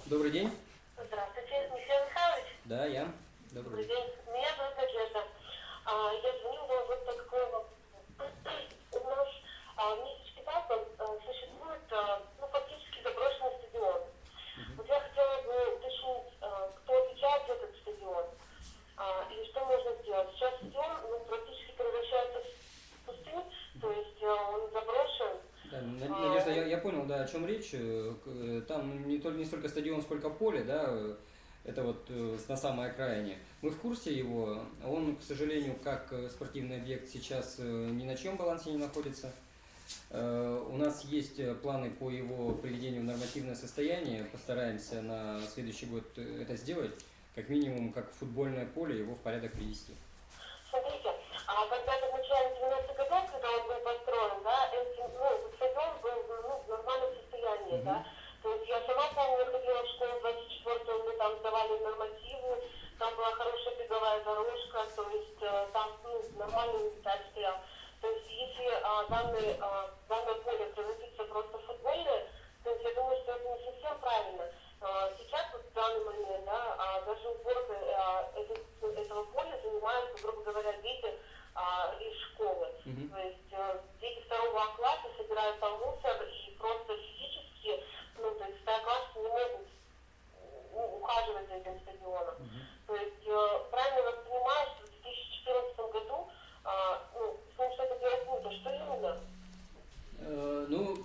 Добрый день. Здравствуйте, Михаил Михайлович. Да, я. Добрый Добрый день. день. Меня зовут Надежда. Я звоню вам вот по такому вопросу. У нас в местечке Папа существует фактически заброшенный стадион. Вот я хотела бы уточнить, кто отвечает за этот стадион и что можно сделать. Сейчас стадион практически превращается в пустыню, то есть он заброшен. Да, Надежда, я понял, да, о чем речь. Там не столько стадион, сколько поле, да, это вот на самой окраине. Мы в курсе его, он, к сожалению, как спортивный объект сейчас ни на чьем балансе не находится. У нас есть планы по его приведению в нормативное состояние, постараемся на следующий год это сделать, как минимум, как футбольное поле, его в порядок привести. Смотрите, когда-то в начале 90-х годов, когда он был построен, да, стадион был в нормальном состоянии, да. То есть я сама помню, ходила в школу 24-го, мы там сдавали нормативы, там была хорошая беговая дорожка, то есть там нормальный деталь стоял. То есть если данное поле превратится просто в футбольное, то есть я думаю, что это не совсем правильно. Сейчас, вот в данный момент, да, даже уборкой этого поля занимаются, грубо говоря, дети из школы. То есть дети второго класса собирают там мусор и просто физически, то есть второклассники не могут ухаживать за этим стадионом. То есть правильно я понимаю, что в 2014 году с ним что-то делать будет, а что именно?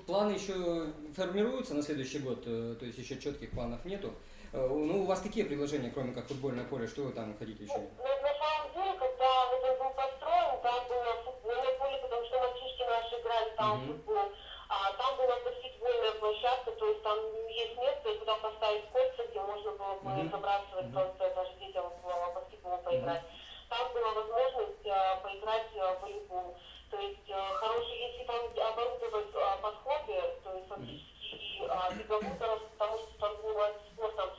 Планы еще формируются на следующий год, то есть еще четких планов нету. У вас какие предложения, кроме как футбольное поле, что вы там хотите еще? На самом деле, когда вот он был построен, там было футбольное поле, потому что мальчишки наши играли там в футбол. Там была баскетбольная площадка, то есть там есть место, куда поставить кольца, где можно было бы забрасывать просто даже детям в баскетбол поиграть. Там была возможность поиграть в волейбол. То есть хороший, если там оборудовать подходы, то есть фактически и беговую дорожку, потому что там занимаются спортом,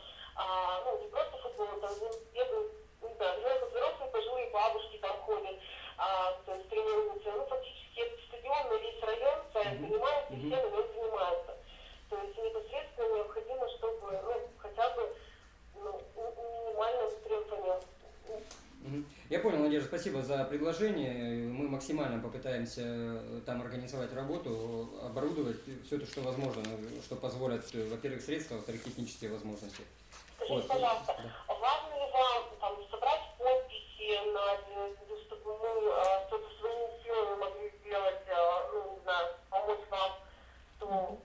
не просто футболом, там бегают, взрослые пожилые бабушки там ходят, то есть тренируются. Фактически этот стадион на весь район занимается, и все на нем занимаются. То есть непосредственно необходимо, чтобы хотя бы минимальное требование. Я понял, Надежда, спасибо за предложение. Мы максимально попытаемся там организовать работу, оборудовать все то, что возможно, что позволят, во-первых, средства, во-вторых, технические возможности. Скажите, пожалуйста, важно ли вам собрать подписи, чтобы мы что-то своими силами могли сделать, не знаю, помочь вам,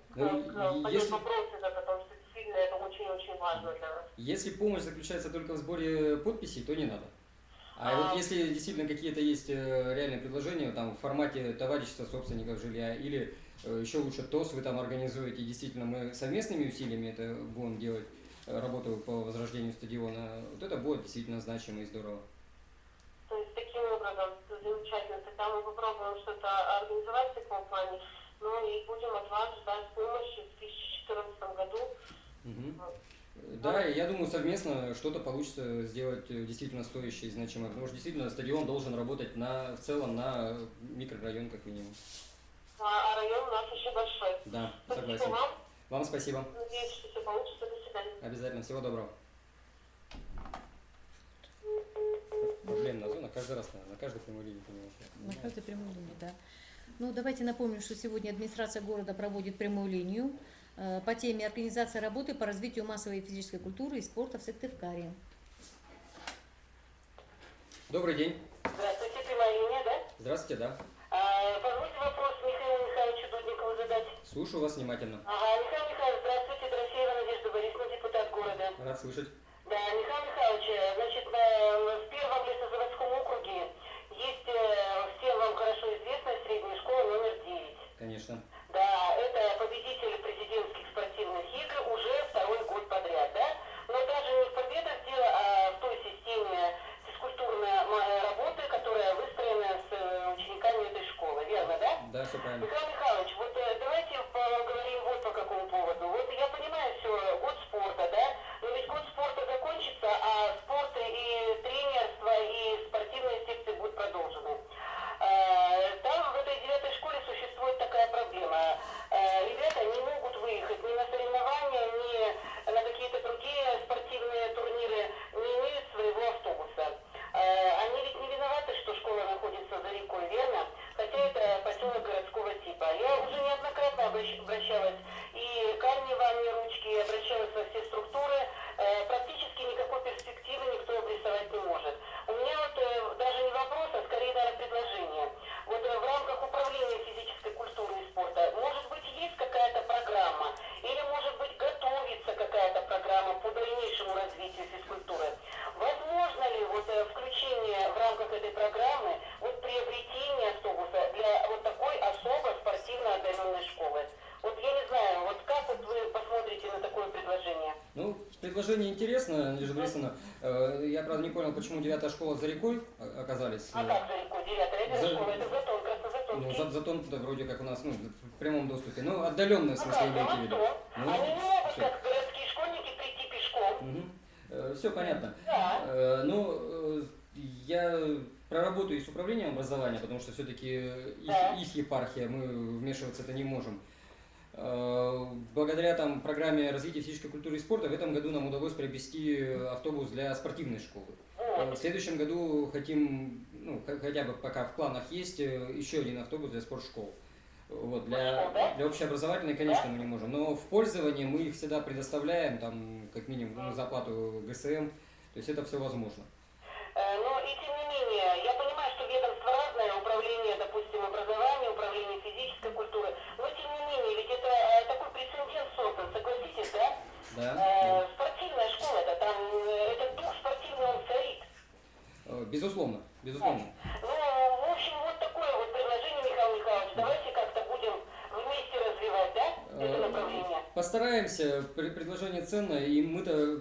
поднять вопросы, потому что действительно это очень-очень важно для нас. Если помощь заключается только в сборе подписей, то не надо. А вот если действительно какие-то есть реальные предложения там в формате товарищества собственников жилья или еще лучше ТОС вы там организуете, действительно мы совместными усилиями это будем делать, работу по возрождению стадиона, вот это будет действительно значимо и здорово. То есть таким образом, замечательно, тогда мы попробуем что-то организовать в таком плане, и будем от вас ждать помощи в 2014 году. Да, я думаю, совместно что-то получится сделать действительно стоящее и значимое, потому что действительно стадион должен работать в целом на микрорайон как минимум. А район у нас еще большой. Да, спасибо согласен. Вам. Вам спасибо. Надеюсь, что все получится. До свидания. Обязательно. Всего доброго. Проблемная зона каждый раз, на каждой прямой линии. На каждой прямой линии, да. Давайте напомним, что сегодня администрация города проводит прямую линию по теме организации работы по развитию массовой и физической культуры и спорта в Сыктывкаре. Добрый день. Здравствуйте, прямая линия, да? Здравствуйте, да. Позвольте вопрос Михаилу Михайловичу Дудникову задать. Слушаю вас внимательно. Михаил Михайлович, здравствуйте, Дорофеева Надежда Борисовна, депутат города. Рад слышать. Да, Михаил Михайлович, значит, в первом лесозаводском округе есть всем вам хорошо известная средняя школа номер 9. Конечно. Да, это победитель президентских спортивных игр уже второй год подряд, да? Но даже не в победах дело, а в той системе физкультурной работы, которая выстроена с учениками этой школы, верно, да? Да, все правильно. Михаил Михайлович, вот давайте поговорим вот по какому поводу. Вот я понимаю все, год спорта, да? Но ведь год спорта закончится, а спорт и тренерство, и спортивные секции будут продолжены. Там в этой 9-й школе существует такая проблема. Ребята не обращалась и к Анне Ивановне Ручки, и обращалась во все структуры. Практически никакой перспективы никто обрисовать не может. У меня вот даже не вопрос, а скорее, наверное, предложение. Вот в рамках управления физической культуры и спорта, может быть, есть какая-то программа, или, может быть, готовится какая-то программа по дальнейшему развитию физкультуры. Возможно ли вот включение в рамках этой программы вот приобретение автобуса для вот такой особо спортивно одаренной школы? Вот я не знаю, вот как вот вы посмотрите на такое предложение? Ну, предложение интересно, Надежда Борисовна. Я, правда, не понял, почему 9-я школа за рекой оказались. А как за рекой? 9-я школа, это Затон, Ну, Краснозатонский. Затон-то вроде как у нас, ну, в прямом доступе. Ну, отдаленный, в Ну смысле, как, имеете в виду. что? Ну, Они не могут, всё. как городские школьники, прийти пешком. Все понятно. Да. Ну, я проработаю и с управлением образования, потому что все-таки Да. их епархия, мы вмешиваться это не можем. Благодаря там программе развития физической культуры и спорта в этом году нам удалось приобрести автобус для спортивной школы. В следующем году хотим, ну, хотя бы пока в планах есть, еще один автобус для спортшкол. Вот, для общеобразовательной, конечно, мы не можем, но в пользование мы их всегда предоставляем, там, как минимум, за оплату ГСМ, то есть это все возможно. Но и тем не менее, я понимаю, что ведомство разное, управление, допустим, образования, управление физической культуры, но тем не менее, ведь это такой прецедент создан, согласитесь, да? Да. Спортивная школа, это там, этот дух спортивный, он царит. Безусловно, безусловно. Ну, в общем, вот такое вот предложение, Михаил Михайлович, давайте как-то будем вместе развивать, да, это направление. Постараемся, предложение ценное, и мы-то,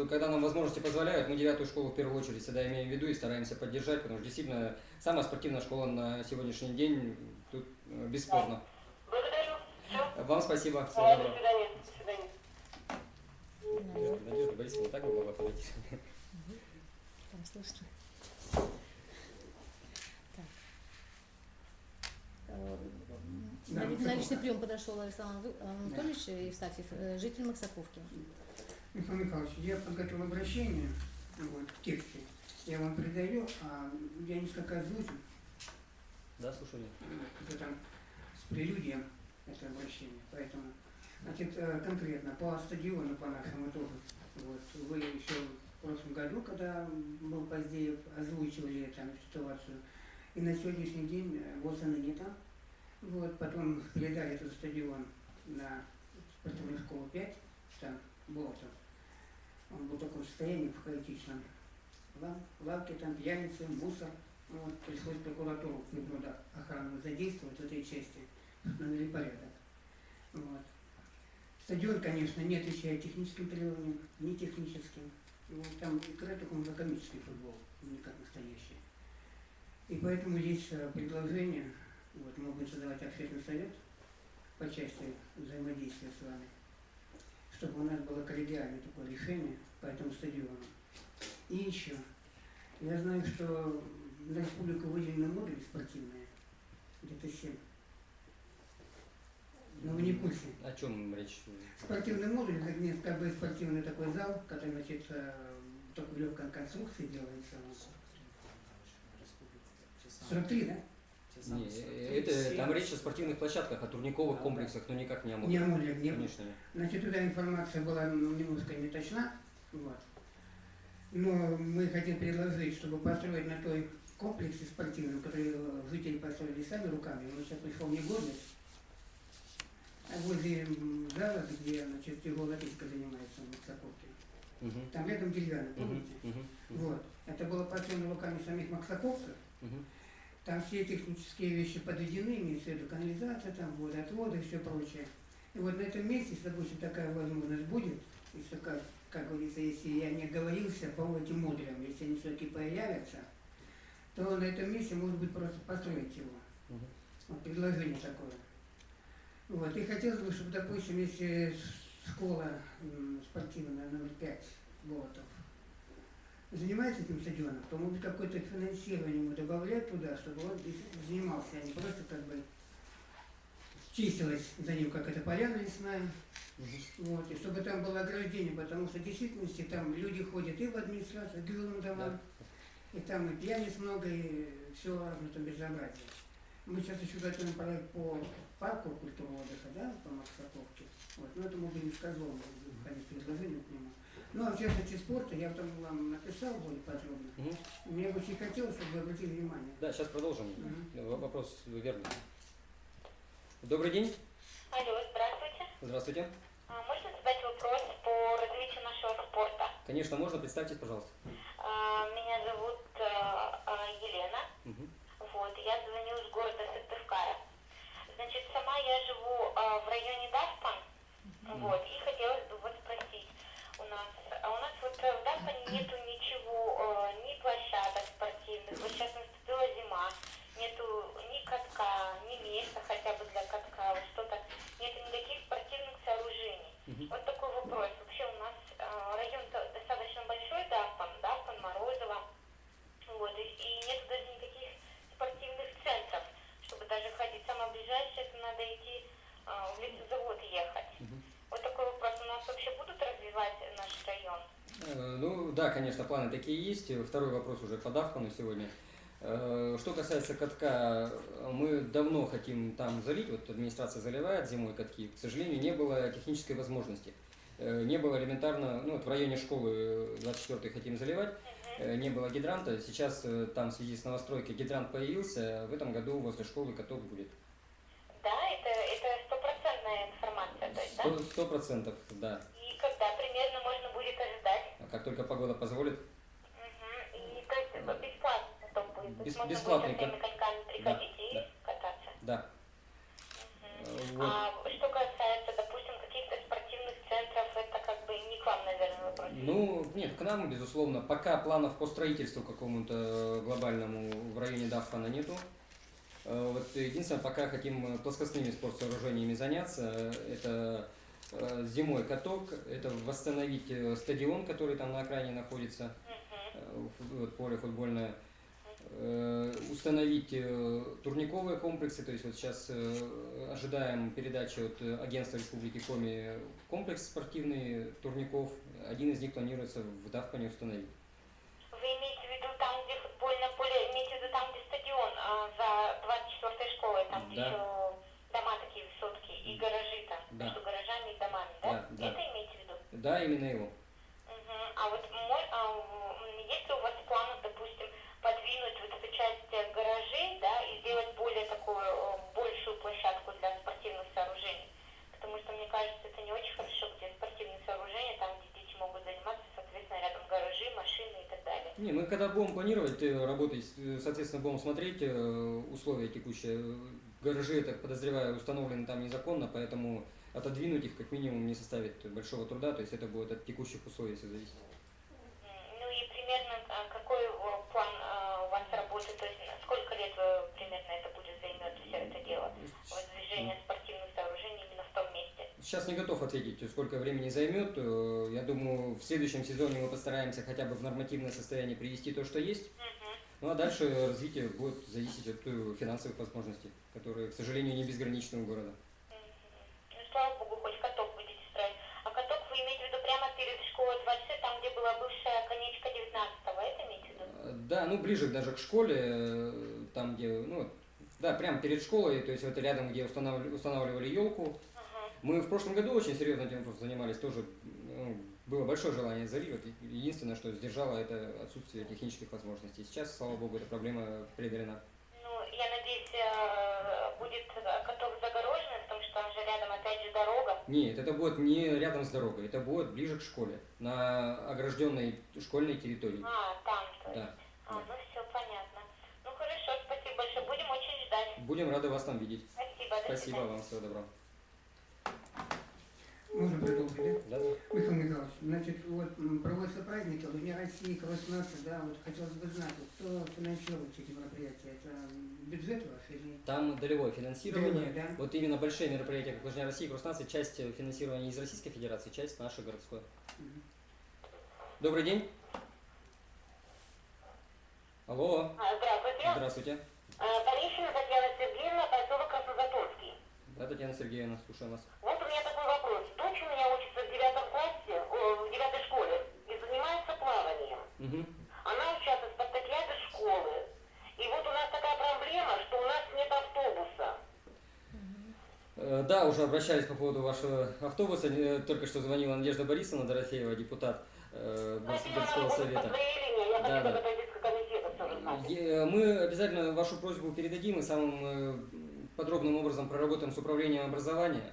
когда нам возможности позволяют, мы 9-ю школу в первую очередь всегда имеем в виду и стараемся поддержать, потому что действительно самая спортивная школа на сегодняшний день тут бесспорно. Благодарю. Все. Вам спасибо. Всего До доброго. свидания. До свидания. Надежда Борисовна, так бы могла подойти. Там слышно. Так. На личный прием подошел Александр Анатольевич Евстафьев, житель Максаковки. Михаил Михайлович, я подготовил обращение вот, в тексте. Я вам передаю, а я несколько озвучу. Да, слушаю. Это там с прелюдием это обращение. Поэтому, значит, конкретно по стадиону, по нашему тоже. Вот, вы еще в прошлом году, когда был Поздеев, озвучивали там ситуацию. И на сегодняшний день ВОЗа не там. Вот, потом передали этот стадион на спортивную школу 5, там, Болотов. Он был в таком состоянии, в хаотичном. Лавки там, пьяницы, мусор. Вот, пришлось прокуратуру охрану задействовать в этой части, навели порядок. Вот. Стадион, конечно, не отвечает техническим требованиям, не техническим. Вот, там играет только коммерческий футбол, не как настоящий. И поэтому есть предложение, вот, мы будем создавать общественный совет по части взаимодействия с вами, чтобы у нас было коллегиальное такое решение по этому стадиону. И еще, я знаю, что на республику выделены модули спортивные, где-то 7. Но вы не в курсе. О чем речь? Спортивный модуль, это нет, как бы спортивный такой зал, который, значит, только в легкой конструкции делается. 43, да? Не, это, там речь о спортивных площадках, о турниковых комплексах, но никак не о Не модулях. модуль, не. Конечно, нет. Значит, туда информация была немножко не точна. Вот. Но мы хотим предложить, чтобы построить на той комплексе спортивном, который жители построили сами руками, он сейчас пришел в негодность. А возле зала, где, значит, тяжелая атлетика занимается в Максаковке. Там рядом деревянный, помните? Вот. Это было построено руками самих максаковцев. Там все технические вещи подведены, имеется в виду канализация, там водоотводы и все прочее. И вот на этом месте, если, допустим, такая возможность будет, если, как говорится, если я не оговорился по этим модулям, если они все-таки появятся, то на этом месте может быть просто построить его. Вот предложение такое. Вот. И хотелось бы, чтобы, допустим, если школа спортивная номер 5 Болотов занимается этим стадионом, то может какое-то финансирование ему добавлять туда, чтобы он занимался, а не просто как бы числилось за ним какая-то поляна лесная. Вот, и чтобы там было ограждение, потому что в действительности там люди ходят и в администрацию, и к жилым домам, и там и пьяниц много, и все разное там безобразие. Мы сейчас еще готовим проект по парку культурного отдыха, да, по Максаковке. Вот, но это мы будем сказать, выходить предложение к нему. Ну, а в частности спорта, я там вам написал более подробно. Мне бы очень хотелось, чтобы вы обратили внимание. Да, сейчас продолжим. Вопрос верный. Добрый день. Алло, здравствуйте. Здравствуйте. Можно задать вопрос по развитию нашего спорта? Конечно, можно. Представьтесь, пожалуйста. Меня зовут Елена. Мгм. Вот, я звоню из города Сыктывкара. Значит, сама я живу в районе Даспан, вот, и хотелось бы вот спросить у нас вот в Даспане нету ничего, ни площадок спортивных, вот сейчас наступила зима, нету ни катка, ни места хотя бы для катка, вот что-то, нету никаких спортивных сооружений. Вот такой вопрос. Вообще у нас район достаточно большой, Даспан, Морозово, вот, и нету даже никаких спортивных центров, чтобы даже ходить. Самое ближайшее, это надо идти в лесозавод ехать. Вот такой вопрос. У нас вообще будут развивать наш район? Ну да, конечно, планы такие есть. Второй вопрос уже по Давпану сегодня. Что касается катка, мы давно хотим там залить, вот администрация заливает зимой катки, к сожалению, не было технической возможности. Не было элементарно, ну вот в районе школы 24-й хотим заливать, не было гидранта, сейчас там в связи с новостройкой гидрант появился, в этом году возле школы каток будет. Да, это стопроцентная информация, то есть, да? 100%, да. И когда примерно можно будет ожидать? Как только погода позволит. И то есть бесплатно каток будет? То есть можно Бесплатный будет со всеми катками приходить и кататься? Да. Вот. А что касается, допустим, каких-то спортивных центров, это как бы не к вам, наверное, вопрос. Ну, нет, к нам, безусловно, пока планов по строительству какому-то глобальному в районе Даффана нету. Вот единственное, пока хотим плоскостными спортсооружениями заняться, это зимой каток, это восстановить стадион, который там на окраине находится, вот, поле футбольное, установить турниковые комплексы, то есть вот сейчас ожидаем передачи от агентства Республики Коми комплекс спортивный турников, один из них планируется в Дафпане установить. Вы имеете в виду там, где футбольное поле, имеете в виду там, где стадион за 24-й школой, там где еще дома такие высотки и гаражи там, между гаражами и домами, да? Да. Это имеете в виду? Да, именно его. А вот есть ли у вас планы, допустим, подвинуть вот эту часть гаражей, да, и сделать более такую большую площадку для спортивных сооружений? Потому что, мне кажется, это не очень хорошо, где спортивные сооружения, там, где дети могут заниматься, соответственно, рядом гаражи, машины и так далее. Не, мы когда будем планировать работать, соответственно, будем смотреть условия текущие. Гаражи, я так подозреваю, установлены там незаконно, поэтому отодвинуть их как минимум не составит большого труда, то есть это будет от текущих условий все зависеть. Ну и примерно какой план у вас работы, то есть сколько лет примерно это будет займет все это дело, воздвижение спортивных сооружений именно в том месте? Сейчас не готов ответить, сколько времени займет. Я думаю, в следующем сезоне мы постараемся хотя бы в нормативное состояние привести то, что есть. Ну а дальше развитие будет зависеть от финансовых возможностей, которые, к сожалению, не безграничны у города. Ну, слава богу, хоть каток будете строить. А каток вы имеете в виду прямо перед школой 26, там, где была бывшая конечка 19-го, это имеете в виду? Да, ну ближе даже к школе, там где, ну, да, прямо перед школой, то есть это рядом, где устанавливали елку. Мы в прошлом году очень серьезно этим занимались, тоже было большое желание залить. Единственное, что сдержало, это отсутствие технических возможностей. Сейчас, слава богу, эта проблема преодолена. Ну, я надеюсь, будет каток загороженный, потому что там же рядом опять же дорога. Нет, это будет не рядом с дорогой, это будет ближе к школе, на огражденной школьной территории. Там, то есть. Да. Ну все понятно. Ну хорошо, спасибо большое, будем очень ждать. Будем рады вас там видеть. Спасибо, до Спасибо свидания. вам, всего доброго. Можно продолжить, да? Да. Михаил Михайлович, значит, вот проводятся праздники, в Дне России, Красноярска, да, вот хотелось бы знать, кто финансирует эти мероприятия, это бюджет ваш или... Там долевое финансирование. Долевое, да? Вот именно большие мероприятия, как Лыжня России, Красноярск, часть финансирования из Российской Федерации, часть наше городское. Добрый день. Алло. Здравствуйте. Здравствуйте. Тарищина Татьяна Сергеевна, поселок Краснозатонский. Да, Татьяна Сергеевна, слушаем вас. Вот у меня такой вопрос. Дочь у меня учится в 9 классе, в 9 школе и занимается плаванием. Она участвует в спартакиаде школы. И вот у нас такая проблема, что у нас нет автобуса. Да, уже обращались по поводу вашего автобуса. Только что звонила Надежда Борисовна Дорофеева, депутат городского По совета. своей линии, я Да, хочу да. как это детского комитета тоже знать. Мы обязательно вашу просьбу передадим и самым подробным образом проработаем с управлением образования.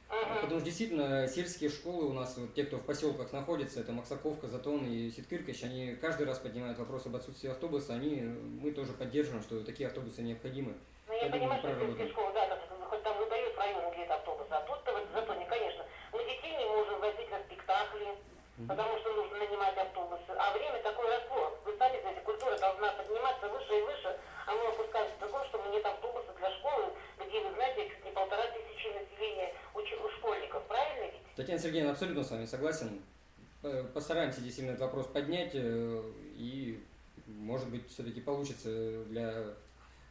Потому что действительно сельские школы у нас, вот, те, кто в поселках находится, это Максаковка, Затон и Ситкыркач, они каждый раз поднимают вопрос об отсутствии автобуса, мы тоже поддерживаем, что такие автобусы необходимы. Ну, я думаю, понимаю, что проработаем. сельские школы, да, хоть там выдают в районе где-то автобусы, а тут-то вот зато не, конечно. Мы детей не можем возить на спектакли, потому что нужно нанимать автобусы. А время такое росло. Вы сами знаете, культура должна подниматься выше и выше, а мы опускаемся в такое, что мы нет автобуса для школы, где, вы знаете, чуть не 1500 населения у школьников. Правильно ведь? Татьяна Сергеевна, абсолютно с вами согласен. Постараемся действительно этот вопрос поднять, и, может быть, все-таки получится для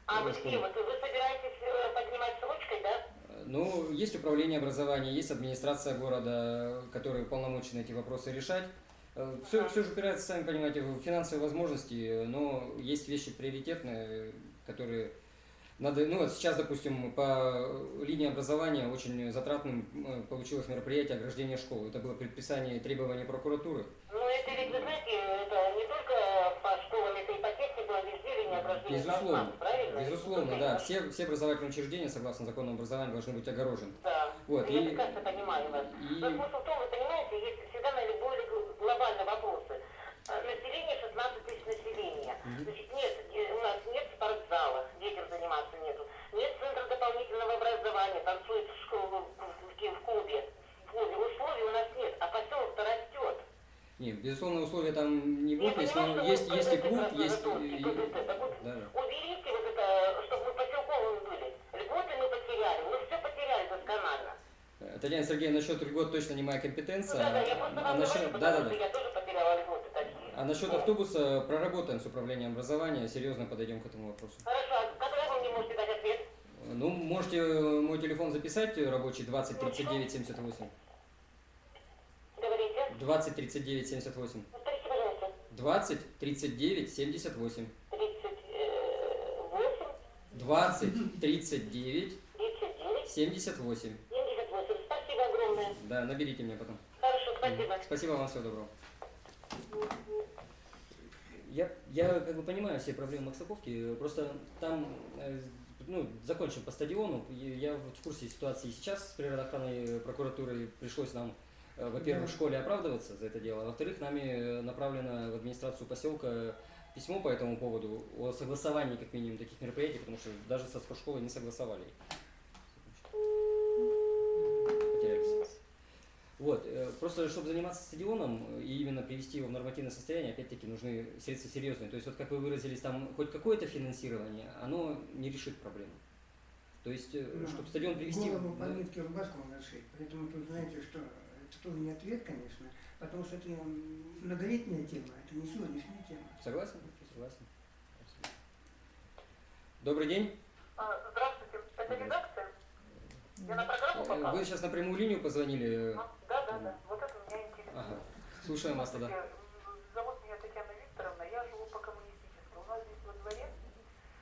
А вы школы. где? Вот вы собираетесь поднимать срочкой, да? Ну, есть управление образования, есть администрация города, которые уполномочены эти вопросы решать. Все же упирается, сами понимаете, в финансовые возможности, но есть вещи приоритетные, которые надо, ну вот сейчас, допустим, по линии образования очень затратным получилось мероприятие ограждения школы. Это было предписание и требование прокуратуры. Ну, это ведь, вы знаете, это не только по школам, это и по технике, было везде линия обращения Безусловно, правильно? безусловно, да. Все образовательные учреждения, согласно закону образования, должны быть огорожены. Да, Вот, я прекрасно понимаю вас. Но смысл в том, вы понимаете, есть всегда на более глобальные вопросы. Население 16 тысяч населения. Значит, у нас нет спортзала, детям заниматься нету. Нет центра дополнительного образования, танцуют в школу, в клубе. Условий у нас нет, а поселок-то растет. Нет, безусловно, условия там не Я будут, понимаю, есть что и вы клуб, прекрасно есть готовите, да. уберите вот это, чтобы мы поселковыми были. Льготы мы потеряли, мы все потеряли досконально. Татьяна Сергеевна, насчет льгот точно не моя компетенция. Ну, да, я просто вам насчет, говорю, потому что я тоже потеряла льготы такие. А насчет автобуса проработаем с управлением образования, серьезно подойдем к этому вопросу. Хорошо, а когда вы мне можете дать ответ? Ну, можете мой телефон записать, рабочий 20 39 78. Говорите. 20 39 78. Повторите, пожалуйста. 20 39 78. 38, 20 39 39, 78. 78. Спасибо огромное. Да, наберите меня потом. Хорошо, спасибо. Спасибо вам, всего доброго. Я как бы понимаю все проблемы Максаковки, просто там, ну, закончим по стадиону. Я в курсе ситуации сейчас с природоохранной прокуратурой. Пришлось нам, во-первых, в школе оправдываться за это дело, а во-вторых, нами направлено в администрацию поселка письмо по этому поводу о согласовании, как минимум, таких мероприятий, потому что даже со спортшколой не согласовали. Потеряли связь. Вот, просто чтобы заниматься стадионом и именно привести его в нормативное состояние, опять-таки нужны средства серьезные. То есть, вот как вы выразились, там хоть какое-то финансирование, оно не решит проблему. То есть, чтобы стадион привести... Голову по нитке рубашку надо шить. Поэтому тут знаете, что это тоже не ответ, конечно, потому что это многолетняя тема, это не сегодняшняя тема. Согласен? Согласен. Добрый день. Здравствуйте, это редакция? Я на программу попала? Вы сейчас на прямую линию позвонили. Да. Вот это меня интересует. Ага. Слушаем вас тогда. Зовут меня Татьяна Викторовна, я живу по коммунистической. У нас здесь во дворе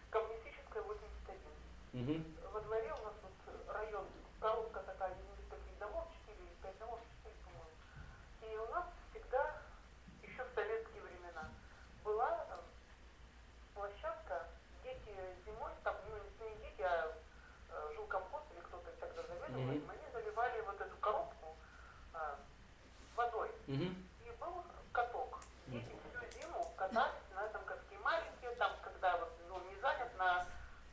коммунистическая 81. Угу. Во дворе у нас вот район, коробка такая, из таких домов, 4 или 5 домов, 4, по-моему. И у нас всегда, еще в советские времена, была площадка, дети зимой, там, ну не дети, а жилкомпост или кто-то тогда заведовал, они заливали вот эту коробку водой. И был каток. Дети всю зиму катались на этом катке. Маленькие, там, когда вот, ну, не занят, на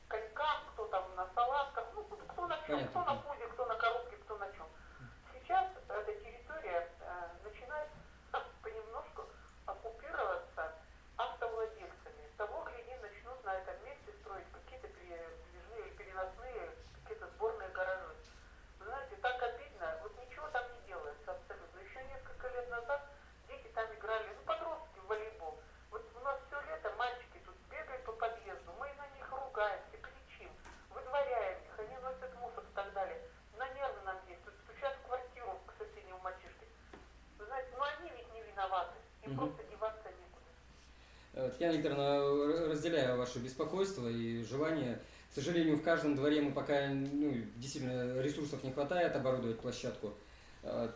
коньках, кто там на салазках, ну, кто на чем, кто на пузе, кто на коробке, кто на чем. Сейчас эта территория начинает понемножку оккупироваться автовладельцами. Того, гляди, начнут на этом месте строить какие-то передвижные или переносные, какие-то сборные гаражи. Вы знаете, так обидно, вот ничего там не делается абсолютно. Еще несколько лет назад дети там играли, ну, подростки в волейбол. Вот у нас все лето мальчики тут бегают по подъезду, мы на них ругаемся, кричим, выдворяем их, они носят мусор и так далее. На нервы нам действуют, стучат в квартиру к соседнему мальчишке. Вы знаете, ну они ведь не виноваты, им просто деваться некуда. Татьяна Викторовна, разделяю ваше беспокойство и желание. К сожалению, в каждом дворе мы пока, ну, действительно, ресурсов не хватает оборудовать площадку.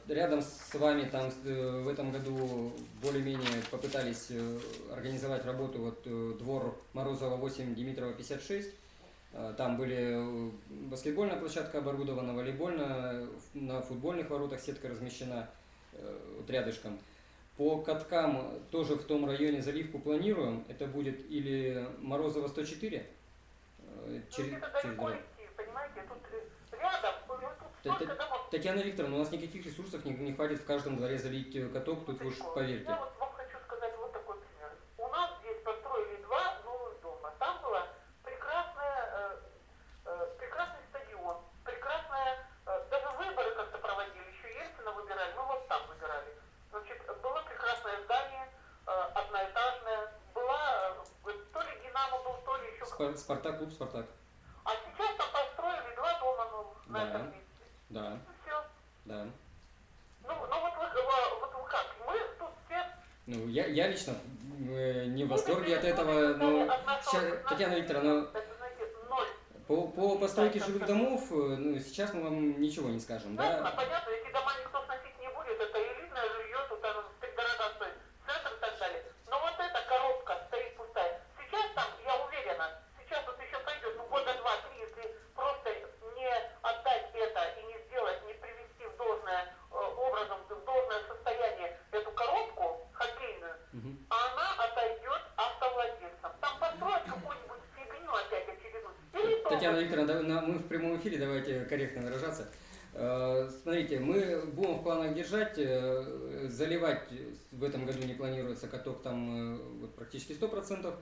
Рядом с вами там в этом году более-менее попытались организовать работу двор Морозова 8, Димитрова 56. Там были баскетбольная площадка оборудована, волейбольная, на футбольных воротах сетка размещена рядышком. По каткам тоже в том районе заливку планируем. Это будет или Морозова 104 через дорогу. Понимаете, тут рядом, тут столько домов. Татьяна Викторовна, у нас никаких ресурсов не хватит в каждом дворе залить каток, тут вы уж поверьте. Я вот вам хочу сказать вот такой пример. У нас здесь построили 2 новых дома. Там была прекрасный стадион, даже выборы как-то проводили, еще Ельцина выбирали, ну вот там выбирали. Значит, было прекрасное здание, одноэтажное, была, то ли Динамо был, то ли еще... Спартак, клуб Спартак. А сейчас там построили 2 дома новых на этом месте. Да, Все. да. Ну вот вы как? Мы тут все... Ну, я лично не в восторге от этого, но Татьяна Викторовна, Это, знаете, ноль. по постройке жилых домов, ну, сейчас мы вам ничего не скажем, Понятно, да? понятно, эти дома никто сносить не будет, это элитное жилье, тут оно дорога стоит, центр и так далее. Но вот эта коробка стоит пустая. Сейчас там, я уверена, сейчас вот еще пройдет, ну, года 2-3, если просто не отдать это и не сделать, не привести в должное образом, в должное состояние эту коробку хоккейную, она отойдет автовладельцам. Там построят какую-нибудь фигню опять очередную. Или Татьяна Викторовна, мы в прямом эфире, давайте корректно выражаться. Смотрите, мы будем в планах держать, заливать в этом году не планируется каток там практически 100%.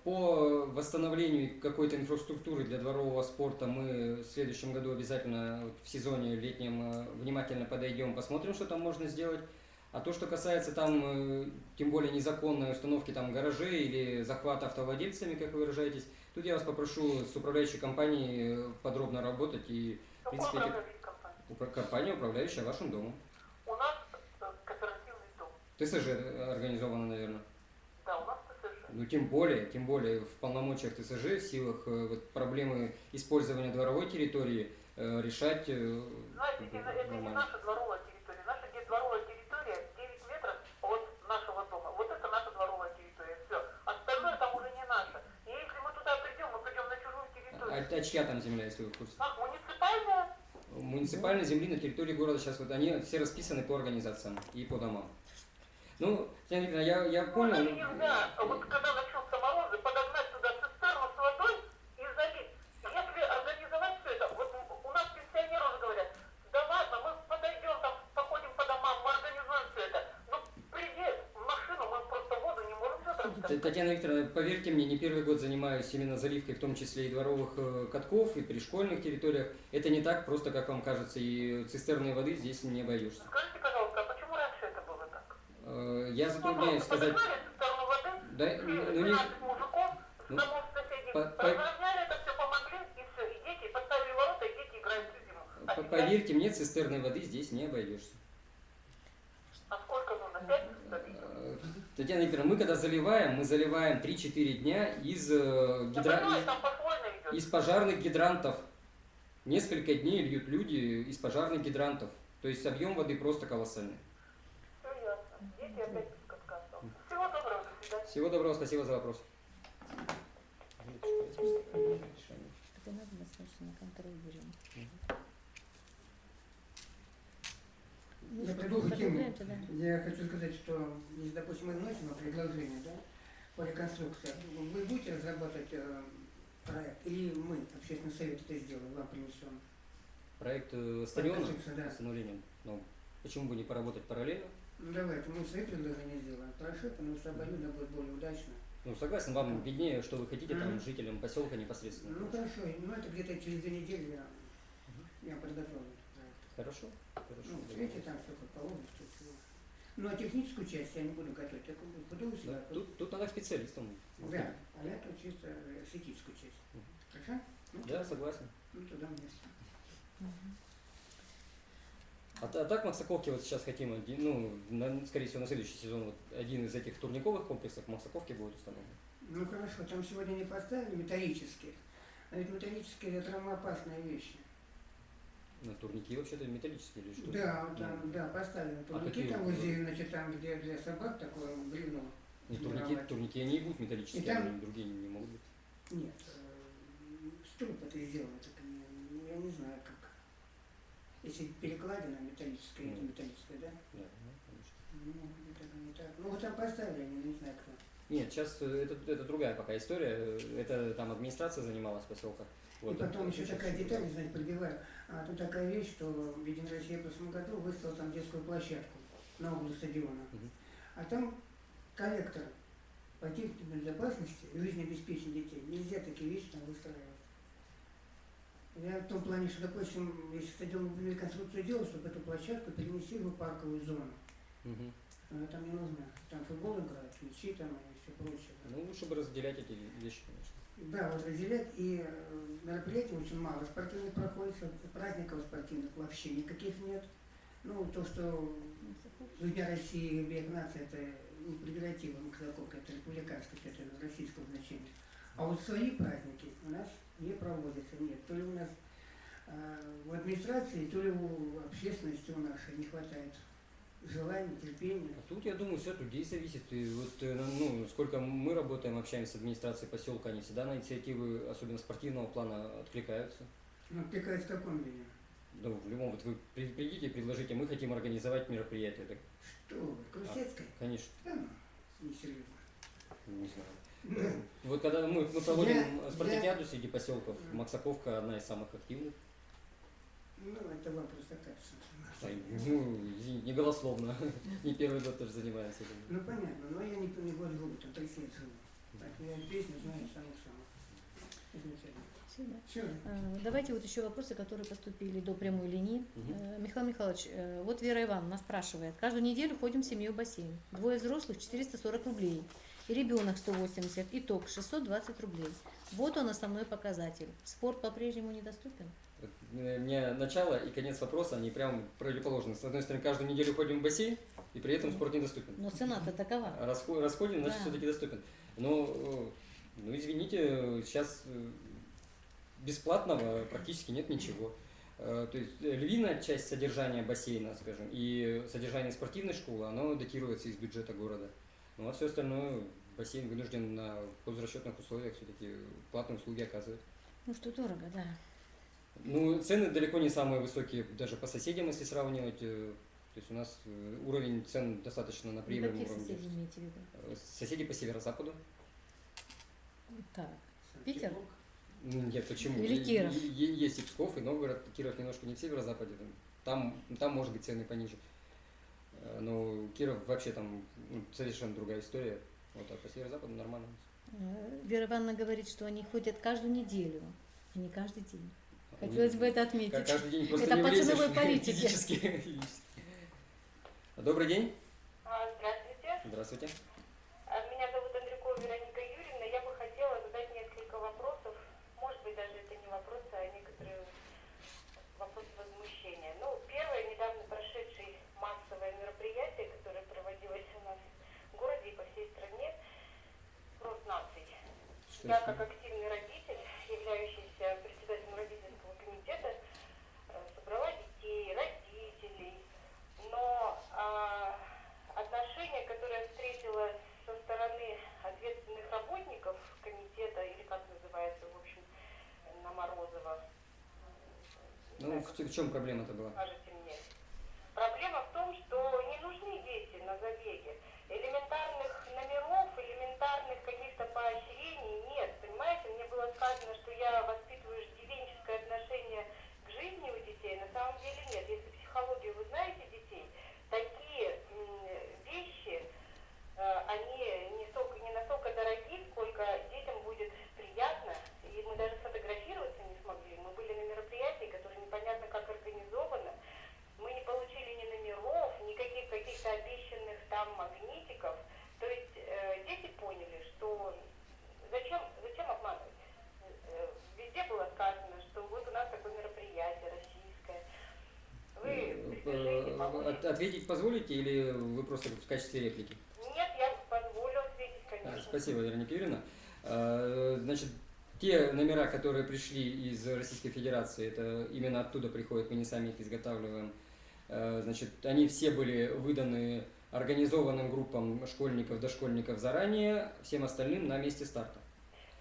По восстановлению какой-то инфраструктуры для дворового спорта мы в следующем году обязательно в сезоне летнем внимательно подойдем, посмотрим, что там можно сделать. А то, что касается там, тем более незаконной установки там гаражей или захвата автовладельцами, как вы выражаетесь, тут я вас попрошу с управляющей компанией подробно работать и, в принципе, компания, управляющая вашим домом. у нас кооперативный дом. ТСЖ организовано, наверное. Да, у нас ТСЖ. Ну, тем более в полномочиях ТСЖ, в силах проблемы использования дворовой территории решать Знаете, это не нормально. наша дворовая территория. Наша дворовая территория 9 метров от нашего дома. Вот это наша дворовая территория. Все. Остальное там уже не наше. И если мы туда придем, мы придем на чужую территорию. А чья там земля, если вы в курсе? Как муниципальная? Муниципальной земли на территории города сейчас они все расписаны по организациям и по домам. Ну, Татьяна Викторовна, я понял. Ну, нельзя, вот когда начнутся морозы, подогнать туда цистерну с водой и залить. Если организовать все это, вот у нас пенсионеры уже говорят, да ладно, мы подойдем там, походим по домам, мы организуем все это. Ну, приедет в машину, мы просто воду не можем транспортировать. Татьяна Викторовна, поверьте мне, не первый год занимаюсь именно заливкой, в том числе и дворовых катков, и при школьных территориях. Это не так просто, как вам кажется, и цистерной воды здесь не обойдешься. Скажите, пожалуйста, а почему раньше это было так? Я затрудняюсь сказать. Подогнали цистерну воды, Да, ну, 12 мужиков с ну, домов соседей, по- разровняли это все, помогли, и все, и дети, поставили ворота, и дети играют всю зиму. А сейчас- Поверьте мне, цистерной воды здесь не обойдешься. А сколько нужно? 5 залить? Татьяна Викторовна, мы когда заливаем, мы заливаем 3-4 дня из Остальное там послойно идет. из пожарных гидрантов. Несколько дней льют люди из пожарных гидрантов. То есть объем воды просто колоссальный. Все ясно. Дети опять без катка остался. Всего доброго, до свидания. Всего доброго, спасибо за вопрос. Это надо достаточно на контроль берем. Ну, Я что, продолжу тему. продолжаете, да? Я хочу сказать, что если, допустим, мы вносим предложение, да, по реконструкции, вы будете разрабатывать проект, или мы, общественный совет, это сделаем, вам принесем? Проект стадиона Реконструкция, да. восстановлением. Ну, почему бы не поработать параллельно? Ну давайте, мы свои предложения сделаем. Хорошо, потому что обоюдно будет более удачно. Ну, согласен, вам виднее, что вы хотите там Мгм. жителям поселка непосредственно. Ну хорошо, ну это где-то через 2 недели я подготовлю этот проект. Хорошо, хорошо. Ну, видите, там все как положено, что всего. Ну а техническую часть я не буду готовить, я буду у Да, себя. тут надо к специалистам. Да, а я тут чисто эстетическую часть. Мгм. Хорошо? Ну, Да, туда- согласен. Ну туда место. А так Максаковки вот сейчас хотим, скорее всего, на следующий сезон вот один из этих турниковых комплексов в Максаковке будет установлен. Ну хорошо, там сегодня не поставили металлических, А ведь металлические это травмоопасные вещи. На турники вообще-то металлические или что? Да, вот там, да, поставили турники какие там вот? возле, значит, там, где для собак такое бревно. Не, тренировать. турники они и будут металлические, И там- они другие не могут быть. Нет, струп это сделано, так я не знаю как. Если перекладина металлическая, это Ну. металлическая, да? Да, конечно. Ну, это не так. Ну, вот там поставили, они не знаю кто. Нет, сейчас это другая пока история. Это там администрация занималась поселка. И потом еще такая деталь, не знаю, пробиваю. А тут такая вещь, что Единая Россия в прошлом году выставил там детскую площадку на углу стадиона. Мгм. А там коллектор по технике безопасности и жизнеобеспечения детей. Нельзя такие вещи там выстраивать. Я в том плане, что, допустим, если стадион будем реконструкцию делать, чтобы эту площадку перенести в парковую зону. Мгм. Она там не нужна. Там футбол играют, мячи там и все прочее. Ну, лучше бы разделять эти вещи, конечно. Да, вот разделять, и мероприятий очень мало. Спортивных проходит, праздников спортивных вообще никаких нет. Ну, то, что Судья России бег нации, это не прерогатива Максаковка, это республиканское, это российского значения. А вот свои праздники у нас не проводятся, нет. То ли у нас в администрации, то ли у общественности у нашей не хватает желания, терпения. А тут, я думаю, все от людей зависит. И вот, ну, сколько мы работаем, общаемся с администрацией поселка, они всегда на инициативы, особенно спортивного плана, откликаются. Ну, откликается в каком виде? Ну, в любом, вот вы придите и предложите, мы хотим организовать мероприятие. Так, Что вы, Крусецкая? конечно, Да, ну, несерьезно. не знаю. Вот когда мы проводим Я- спартакиаду среди поселков, Максаковка одна из самых активных. Ну, это вам просто кажется. Ну, извините, не голословно. Не первый год тоже занимаемся этим. Ну, понятно, но я не год живу, там 30 лет живу. Так, я песню знаю самых-самых. Изначально. Всё, да. Все. Давайте вот еще вопросы, которые поступили до прямой линии. Мгм. Михаил Михайлович, вот Вера Ивановна спрашивает. Каждую неделю ходим в семью в бассейн. Двое взрослых 440 рублей. И ребенок 180. Итог 620 рублей. Вот он основной показатель. Спорт по-прежнему недоступен? Вот, мне начало и конец вопроса, они прям противоположны. С одной стороны, каждую неделю ходим в бассейн, и при этом спорт недоступен. Но цена-то такова. Расходим, значит, Да. все-таки доступен. Но, ну, извините, сейчас бесплатного практически нет ничего. То есть львиная часть содержания бассейна, скажем, и содержание спортивной школы, оно датируется из бюджета города. Ну а все остальное бассейн вынужден на хозрасчетных условиях все-таки платные услуги оказывать. Ну что дорого, да. Ну, цены далеко не самые высокие, даже по соседям, если сравнивать. То есть у нас уровень цен достаточно на приемлемом Какие уровне. соседи имеете в виду? Соседи по северо-западу. Так. Питер? Нет, почему? Или Киров? Есть и Псков, и Новгород. Киров немножко не в северо-западе. Там может быть цены пониже. Но Киров вообще там совершенно другая история. Вот, а по северо-западу нормально. Вера Ивановна говорит, что они ходят каждую неделю, а не каждый день. Хотелось бы это отметить. Каждый день просто Это не по влезешь ценовой политике. физически. Добрый день. Здравствуйте. Здравствуйте. Меня зовут Андрюкова Вероника Юрьевна. Я бы хотела задать несколько вопросов. Может быть, даже это не вопросы, а некоторые вопросы возмущения. Ну, первое, недавно прошедшее массовое мероприятие, которое проводилось у нас в городе и по всей стране, «Спрос наций». Что Я, это? как активный родитель, являющийся председателем родительского комитета, собрала детей, родителей, но отношение, которое встретила со стороны ответственных работников комитета, или как называется, в общем, на Морозова, Ну, в чем проблема-то была? скажите мне. Проблема в том, что не нужны дети на забеге. Элементарных номеров, элементарных каких-то поощрений нет. Понимаете, мне было сказано, что я воспитываю иждивенческое отношение к жизни у детей. На самом деле нет. Если психологию вы знаете детей, такие вещи, они не настолько дороги, сколько детям будет приятно. И мы даже сфотографироваться не смогли. Мы были на мероприятии, которое непонятно как организовано. Мы не получили ни номеров, никаких каких-то обещанных там магнитиков. То есть дети поняли, что зачем обманывать. Везде было сказано, что вот у нас такое мероприятие российское. Вы прибежите, поможете. Ответить позволите или вы просто в качестве реплики? Нет, я позволю ответить, конечно. Спасибо, Вероника Юрьевна. Значит, те номера, которые пришли из Российской Федерации, это именно оттуда приходят, мы не сами их изготавливаем. Значит, они все были выданы организованным группам школьников, дошкольников заранее, всем остальным на месте старта.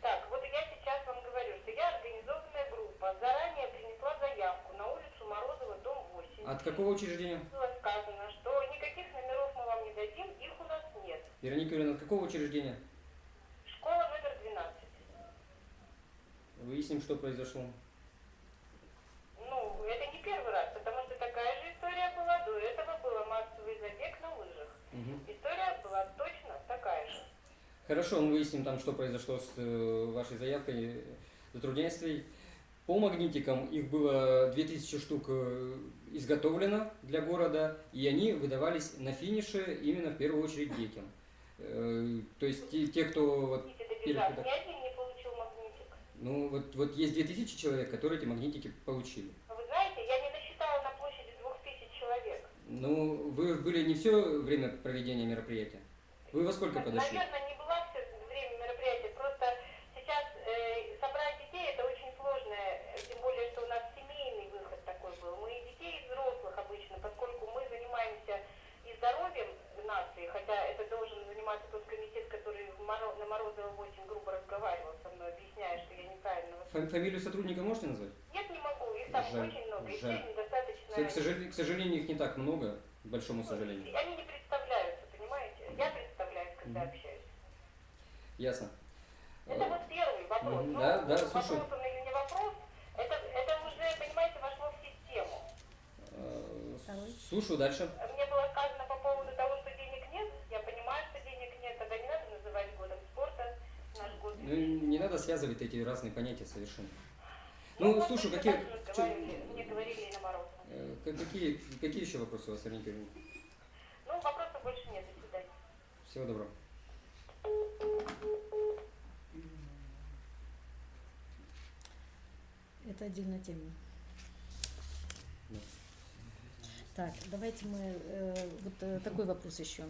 Так, вот я сейчас вам говорю, что я организованная группа, заранее принесла заявку на улицу Морозова, дом 8. От какого учреждения? Было сказано, что никаких номеров мы вам не дадим, их у нас нет. Вероника Юрьевна, от какого учреждения? Школа номер 12. Выясним, что произошло. Ну, это не первый раз, потому что такая же история была. До этого был массовый забег на лыжах. Угу. История была точно такая же. Хорошо, мы выясним там, что произошло с вашей заявкой. Затрудняюсь ли? По магнитикам их было 2000 штук изготовлено для города, и они выдавались на финише именно в первую очередь детям. То есть те, кто... Вот, Видите, добежав, ни один не получил магнитик. ну, вот есть 2000 человек, которые эти магнитики получили. Но вы знаете, я не насчитала на площади 2000 человек. Ну, вы были не все время проведения мероприятия? Вы во сколько подошли? Наверное, не была все время мероприятия. Просто сейчас собрать детей это очень сложно, тем более, что у нас семейный выход такой был. Мы и детей, и взрослых обычно, поскольку мы занимаемся и здоровьем нации, хотя это должен заниматься тот комитет, который на Морозова 8 грубо разговаривал со мной, объясняя, что я неправильно Фамилию сотрудника можете назвать? Нет, не могу, их там Жаль, очень много, и жаль. все недостаточно. К сожалению, их не так много, к большому сожалению. Они не представляются, понимаете? Я представляюсь, когда общаюсь. Ясно. Это вот первый вопрос. Мгм, Ну, да, да, вопрос слушаю. он или не вопрос, это уже, понимаете, вошло в систему. Слушаю дальше. Мне было сказано по поводу того, что денег нет. Я понимаю, что денег нет, тогда не надо называть годом спорта наш год. Ну, не надо связывать эти разные понятия совершенно. Ну, Ну, вот слушай, мы какие, так разговаривали, мне говорили и на Морозова. какие еще вопросы у вас, Вероника Юрьевна? Ну, вопросов больше нет, до свидания. Всего доброго. Это отдельная тема. Да. Так, давайте мы такой вопрос еще.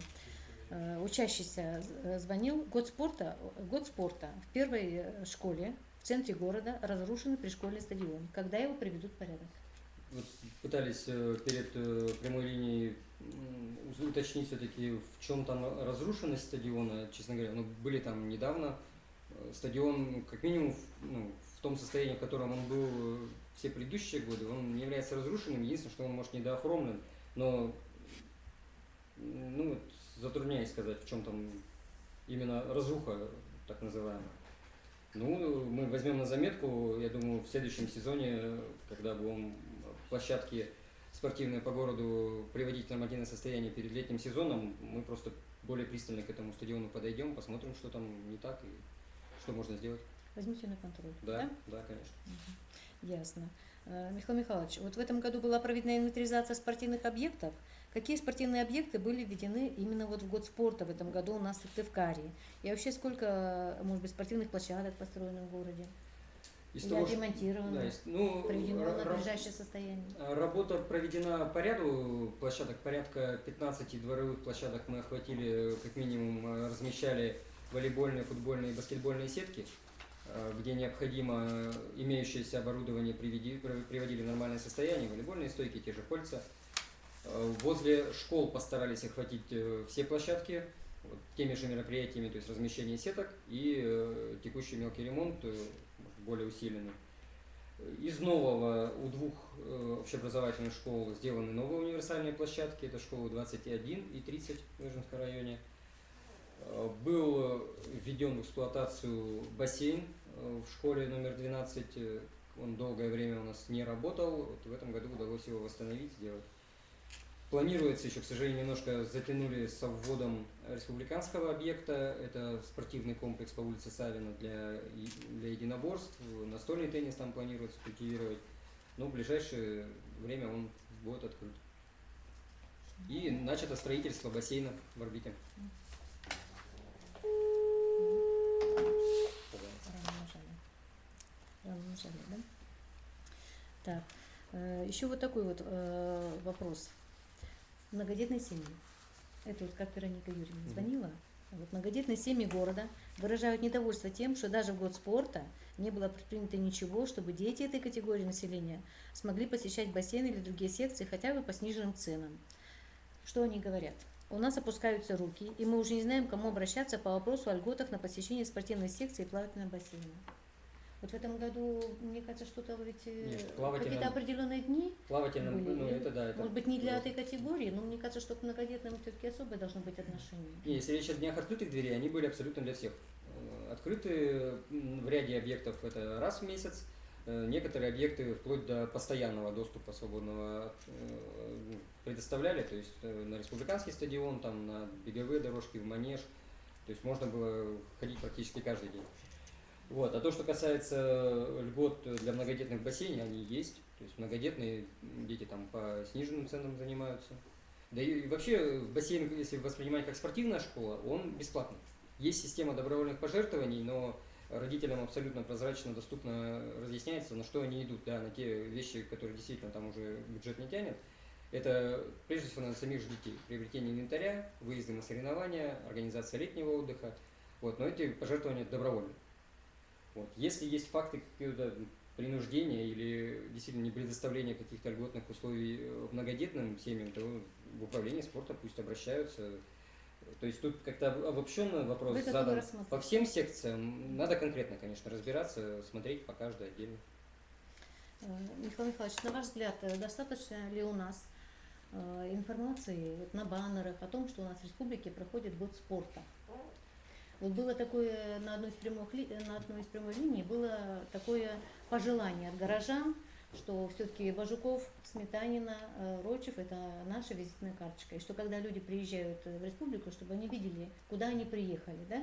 Учащийся звонил. Год спорта в первой школе в центре города разрушен пришкольный стадион. Когда его приведут в порядок? Вот пытались перед прямой линией уточнить все-таки, в чем там разрушенность стадиона, честно говоря. Ну, были там недавно. Стадион, как минимум, в том состоянии, в котором он был все предыдущие годы, он не является разрушенным. Единственное, что он, может, недооформлен, но затрудняюсь сказать, в чем там именно разруха, так называемая. Ну, мы возьмем на заметку, я думаю, в следующем сезоне, когда будем площадки спортивные по городу приводить в нормативное состояние перед летним сезоном, мы просто более пристально к этому стадиону подойдем, посмотрим, что там не так и что можно сделать. Возьмите на контроль. Да, конечно. Ясно. Михаил Михайлович, вот в этом году была проведена инвентаризация спортивных объектов. Какие спортивные объекты были введены именно вот в год спорта в этом году у нас в Сыктывкаре? И вообще сколько, может быть, спортивных площадок построено в городе? Или отремонтировано, приведено в надлежащее состояние? Работа проведена по ряду площадок, порядка 15 дворовых площадок мы охватили, как минимум размещали волейбольные, футбольные и баскетбольные сетки, где необходимо имеющееся оборудование приводили в нормальное состояние, волейбольные стойки, те же кольца. Возле школ постарались охватить все площадки теми же мероприятиями, то есть размещение сеток и текущий мелкий ремонт, более усиленный. Из нового у двух общеобразовательных школ сделаны новые универсальные площадки, это школы 21 и 30 в Нижнем районе. Был введен в эксплуатацию бассейн в школе номер 12, он долгое время у нас не работал, вот в этом году удалось его восстановить, сделать. Планируется еще, к сожалению, немножко затянули со вводом республиканского объекта, это спортивный комплекс по улице Савина для единоборств, настольный теннис там планируется культивировать, но в ближайшее время он будет открыт. И начато строительство бассейна в орбите. Да? Так, еще вот такой вот вопрос. Многодетные семьи. Это вот как Вероника Юрьевна звонила, Вот, многодетные семьи города выражают недовольство тем, что даже в год спорта не было предпринято ничего, чтобы дети этой категории населения смогли посещать бассейны или другие секции хотя бы по сниженным ценам. Что они говорят? У нас опускаются руки, и мы уже не знаем, к кому обращаться по вопросу о льготах на посещение спортивной секции и плавательного бассейна. Вот в этом году, мне кажется, что-то ведь Нет, какие-то определенные дни Плавательным, были. ну это да. Это Может быть, не для этой категории, но мне кажется, что к многодетным все-таки особое должно быть отношение. Не, если речь о днях открытых дверей, они были абсолютно для всех. Открыты в ряде объектов это раз в месяц, некоторые объекты вплоть до постоянного доступа свободного предоставляли, то есть на республиканский стадион, там, на беговые дорожки, в манеж, то есть можно было ходить практически каждый день. Вот. А то, что касается льгот для многодетных в бассейне, они есть. То есть многодетные дети там по сниженным ценам занимаются. Да и вообще бассейн, если воспринимать как спортивная школа, он бесплатный. Есть система добровольных пожертвований, но родителям абсолютно прозрачно, доступно разъясняется, на что они идут, да, на те вещи, которые действительно там уже бюджет не тянет. Это прежде всего на самих же детей. Приобретение инвентаря, выезды на соревнования, организация летнего отдыха. Вот. Но эти пожертвования добровольны. Вот. Если есть факты какого-то принуждения или действительно не предоставления каких-то льготных условий многодетным семьям, то в управление спорта пусть обращаются. То есть тут как-то обобщенный вопрос задан по всем секциям. Надо конкретно, конечно, разбираться, смотреть по каждой отдельно. Михаил Михайлович, на ваш взгляд, достаточно ли у нас информации на баннерах о том, что у нас в республике проходит год спорта? Вот было такое на одной из прямых линий было такое пожелание от горожан, что все-таки Бажуков, Сметанина, Рочев – это наша визитная карточка. И что когда люди приезжают в республику, чтобы они видели, куда они приехали. Да?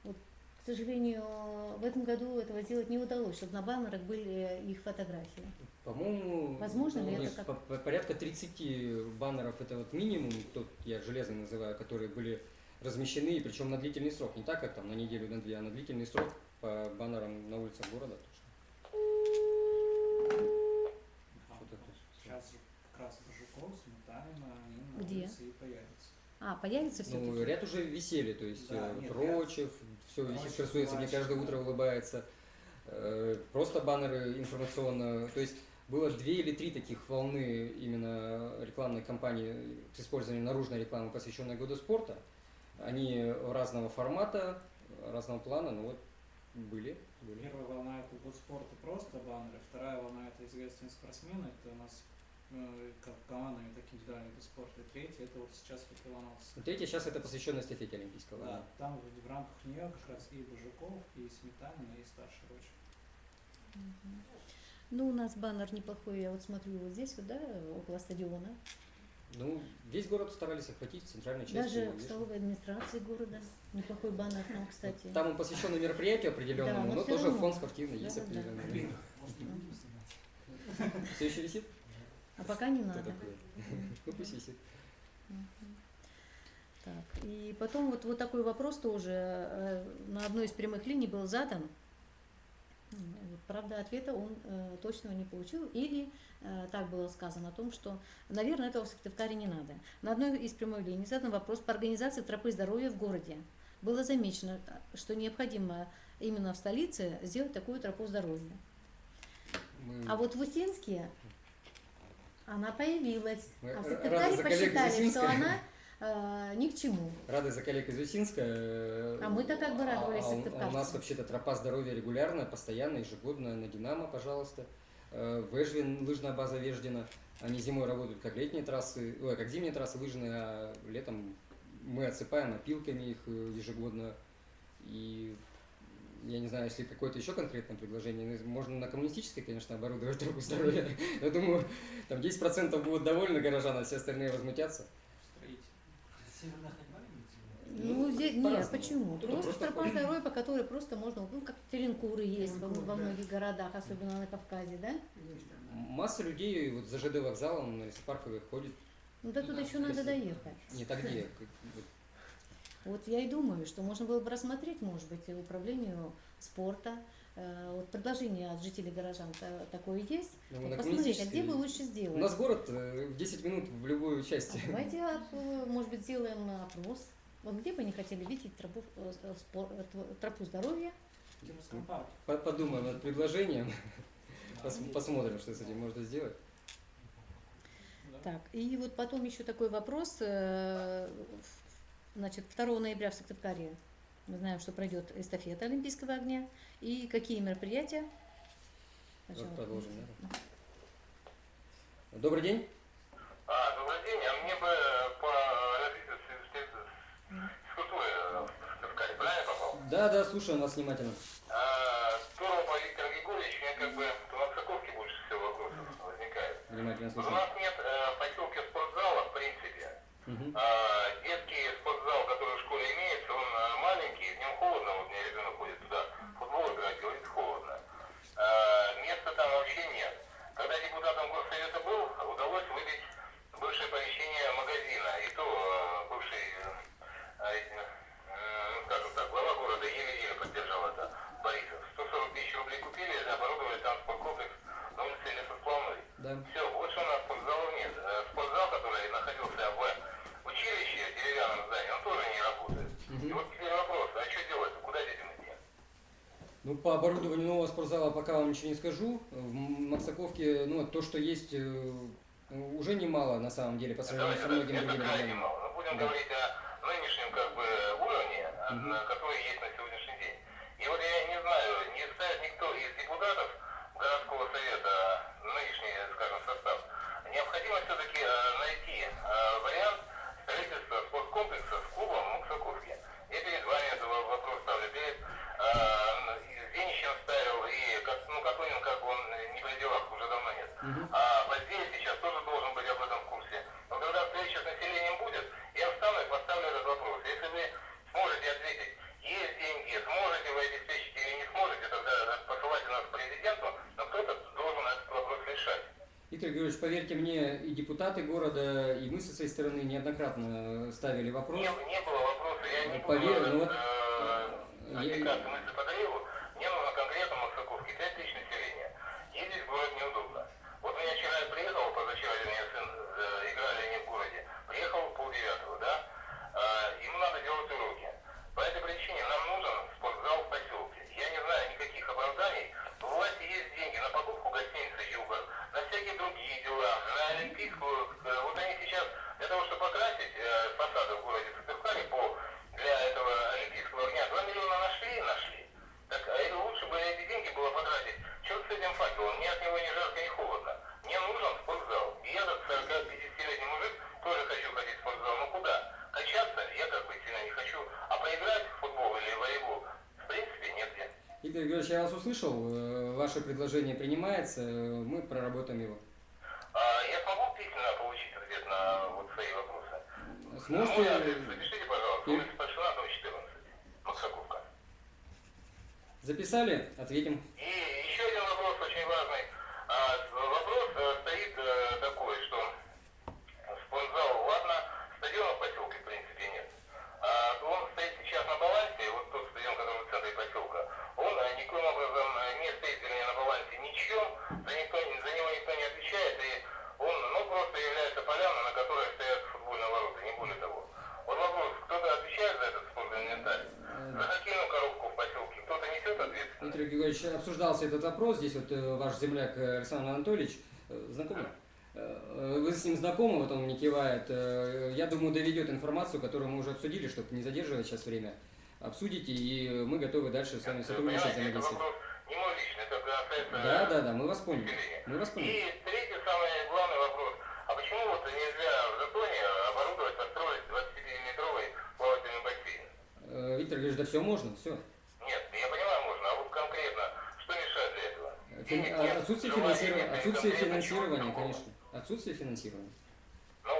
Вот, к сожалению, в этом году этого сделать не удалось, чтобы на баннерах были их фотографии. По-моему, возможно ли это порядка 30 баннеров, это вот минимум, тот я железный называю, которые были размещены, причем на длительный срок, не так, как там на неделю, на две, а на длительный срок по баннерам на улицах города. Сейчас же как раз Жуков, Сметанина, они на Где? улице и появятся. Появится все-таки? Ну, ряд уже висели, то есть Да, нет, Рочев, все висит, красуется, мне каждое утро улыбается. Просто баннеры информационно, то есть было 2 или 3 таких волны именно рекламной кампании с использованием наружной рекламы, посвященной году спорта. Они разного формата, разного плана, но вот были. Первая волна это год спорта, просто баннеры. Вторая волна это известные спортсмены, это у нас как командами таких да, видов спорта. И третья это вот сейчас Факелонос. Третья сейчас это посвященная эстафете олимпийского. Да, там в рамках нее как раз и Бажуков, и Сметанина, и старший Рочев. Ну, у нас баннер неплохой, я вот смотрю вот здесь, вот, да, около стадиона. Ну, весь город старались охватить в центральной части. Даже в столовой администрации города. Неплохой баннер там, кстати. Там он посвященный мероприятию определенному, Да, но всё тоже равно. фонд спортивный есть Да. определенный. Все еще висит? А пока не Кто надо. такой? Ну пусть висит. Так, и потом вот такой вопрос тоже на одной из прямых линий был задан. Правда, ответа он точного не получил. Или так было сказано о том, что, наверное, этого в Сыктывкаре не надо. На одной из прямой линий задан вопрос по организации тропы здоровья в городе. Было замечено, что необходимо именно в столице сделать такую тропу здоровья. А вот в Усинске она появилась. Мы А в рады Сыктывкаре за коллег из посчитали, что Усинска. она ни к чему. Рады за коллег из Усинска. А мы-то как бы радовались у сыктывкарцам. нас вообще-то тропа здоровья регулярная, постоянно, ежегодно на Динамо, пожалуйста. В Эжвин лыжная база Веждина. Они зимой работают как летние трассы, как зимние трассы лыжные, а летом мы отсыпаем опилками их ежегодно. И я не знаю, если какое-то еще конкретное предложение, можно на коммунистической, конечно, оборудовать тропу здоровья. Я думаю, там 10% будут довольны горожан, а все остальные возмутятся. Ну, здесь, нет, по-разному. почему? Кто-то Просто просто тропа ходит. здоровья, по которой просто можно, ну, как теренкуры есть во Теренкуры, да. многих городах, особенно на Кавказе, да? Есть там, да. Масса людей вот за ЖД вокзалом на лесопарковых ходит. Ну, да туда еще надо Спасибо. доехать. Не так где. Вот я и думаю, что можно было бы рассмотреть, может быть, управлению спорта. Вот предложение от жителей горожан такое есть. Ну, Вот на посмотреть, а где коммунистической- бы лучше сделать. У нас город в 10 минут в любую часть. Давайте, может быть, сделаем опрос Вот где бы они хотели видеть тропу здоровья? В Кемеровском парке. Подумаем над предложением, Да. посмотрим, что с этим можно сделать. Да. Так, и вот потом еще такой вопрос. Значит, 2 ноября в Сыктывкаре мы знаем, что пройдет эстафета Олимпийского огня. И какие мероприятия? Вот Пожалуйста. продолжим, да? Добрый день. Добрый день. А мне бы по развитию физкультуры в Сыктывкаре, правильно я попал? Да, слушаем вас внимательно. Турова Виктор Григорьевич, мне как бы в Оксаковке больше всего вопросов возникает. Внимательно У слушаем. нас нет в поселке спортзала, в принципе. Мгм. Детский спортзал, который в школе имеется, он маленький, в нем холодно, вот у меня ребенок ходит туда, в футбол играть, говорит, холодно. Места там вообще нет. Когда депутатом горсовета был, удалось выбить бывшее помещение магазина, и то бывший, ну скажем так, глава города еле-еле поддержал это, Борисов. 140 тысяч рублей купили, оборудовали там спорткомплекс на улице Лесосплавной. Да. Все, больше у нас спортзалов нет. Спортзал, который находился в училище, деревянном здании, он тоже не работает. И вот теперь вопрос, а что делать, куда детям идти? Ну, по оборудованию нового спортзала пока вам ничего не скажу. В Максаковке, ну, то, что есть, уже немало на самом деле по сравнению со многими это другими крайне регионами. мало. Но будем Да. говорить о нынешнем как бы уровне, который есть на сегодняшний день. И вот я не знаю, не ставит никто из депутатов городского совета, нынешний, скажем, состав, необходимо все-таки найти вариант строительства спорткомплекса с клубом в Максаковке. Я перед вами этот вопрос ставлю. Перед Зенищем ставил, и Катунин, как бы он не при делах, уже давно нет. А Базилий сейчас тоже должен быть об этом в курсе. Но когда встреча с населением будет, я встану и поставлю этот вопрос. Если вы сможете ответить, есть деньги, сможете вы обеспечить или не сможете, тогда посылайте нас к президенту, но кто-то должен этот вопрос решать. Виктор Григорьевич, поверьте мне, и депутаты города, и мы со своей стороны неоднократно ставили вопрос. Не было вопроса, я не буду Поверь, ну вот, отвлекаться мысли по древу. Мне нужно конкретно в Максаковке 5 тысяч населения. Ездить в город неудобно. Вот у меня вчера приехал, позавчера, вернее, сын, играли они в городе. Приехал в 8:30, да? Ему надо делать уроки. По этой причине нам нужен спортзал в поселке. Я не знаю никаких оправданий. У власти есть деньги на покупку гостиницы «Юга», на всякие другие дела, на Олимпийскую. Вот они сейчас для того, чтобы покрасить фасады в городе Сыктывкаре для этого Олимпийского огня, 2 миллиона нашли. Так лучше бы эти деньги было потратить. Черт с этим факелом, мне от него ни жарко, ни холодно. Мне нужен спортзал. И я, как 40-50-летний мужик, тоже хочу ходить в спортзал. Но куда? Качаться я как бы сильно не хочу. А поиграть в футбол или волейбол, в принципе, негде. Виктор Григорьевич, я вас услышал, ваше предложение принимается, мы проработаем его. Я смогу письменно получить ответ на вот свои вопросы? Сможете? Мой адрес запишите, пожалуйста, улица Пашина, дом 14, Максаковка. Записали? Ответим. И еще один вопрос очень важный. Вопрос стоит такой, что спортзал, ладно, стадиона в поселке в принципе нет. Он стоит сейчас на балансе, вот тот стадион, который в центре поселка, он никоим образом не стоит, вернее, на балансе ничьем, за него никто не отвечает, и он просто является поляной, на которой стоят футбольные ворота, не более того. Вот вопрос, кто-то отвечает за этот спортивный инвентарь? За хоккейную коробку в поселке кто-то несет ответственность? Виктор Григорьевич, обсуждался этот вопрос, здесь вот ваш земляк Александр Анатольевич, знакомый? Вы с ним знакомы, вот он мне кивает. Я думаю, доведет информацию, которую мы уже обсудили, чтобы не задерживать сейчас время. Обсудите, и мы готовы дальше с вами сотрудничать, Понимаете, это взаимодействовать. вопрос не мой личный, это касается Да, мы вас поняли. населения. Мы вас поняли. И третий, самый главный вопрос. А почему вот нельзя в Затоне оборудовать, построить 25-метровый плавательный бассейн? Виктор Григорьевич, да все можно, все. Нет, я понимаю, можно, а вот конкретно, что мешает для этого? Денег нет, Отсутствие желания нет, отсутствие конкретно финансирования, чего-то другого. конечно. Отсутствие финансирования. Ну,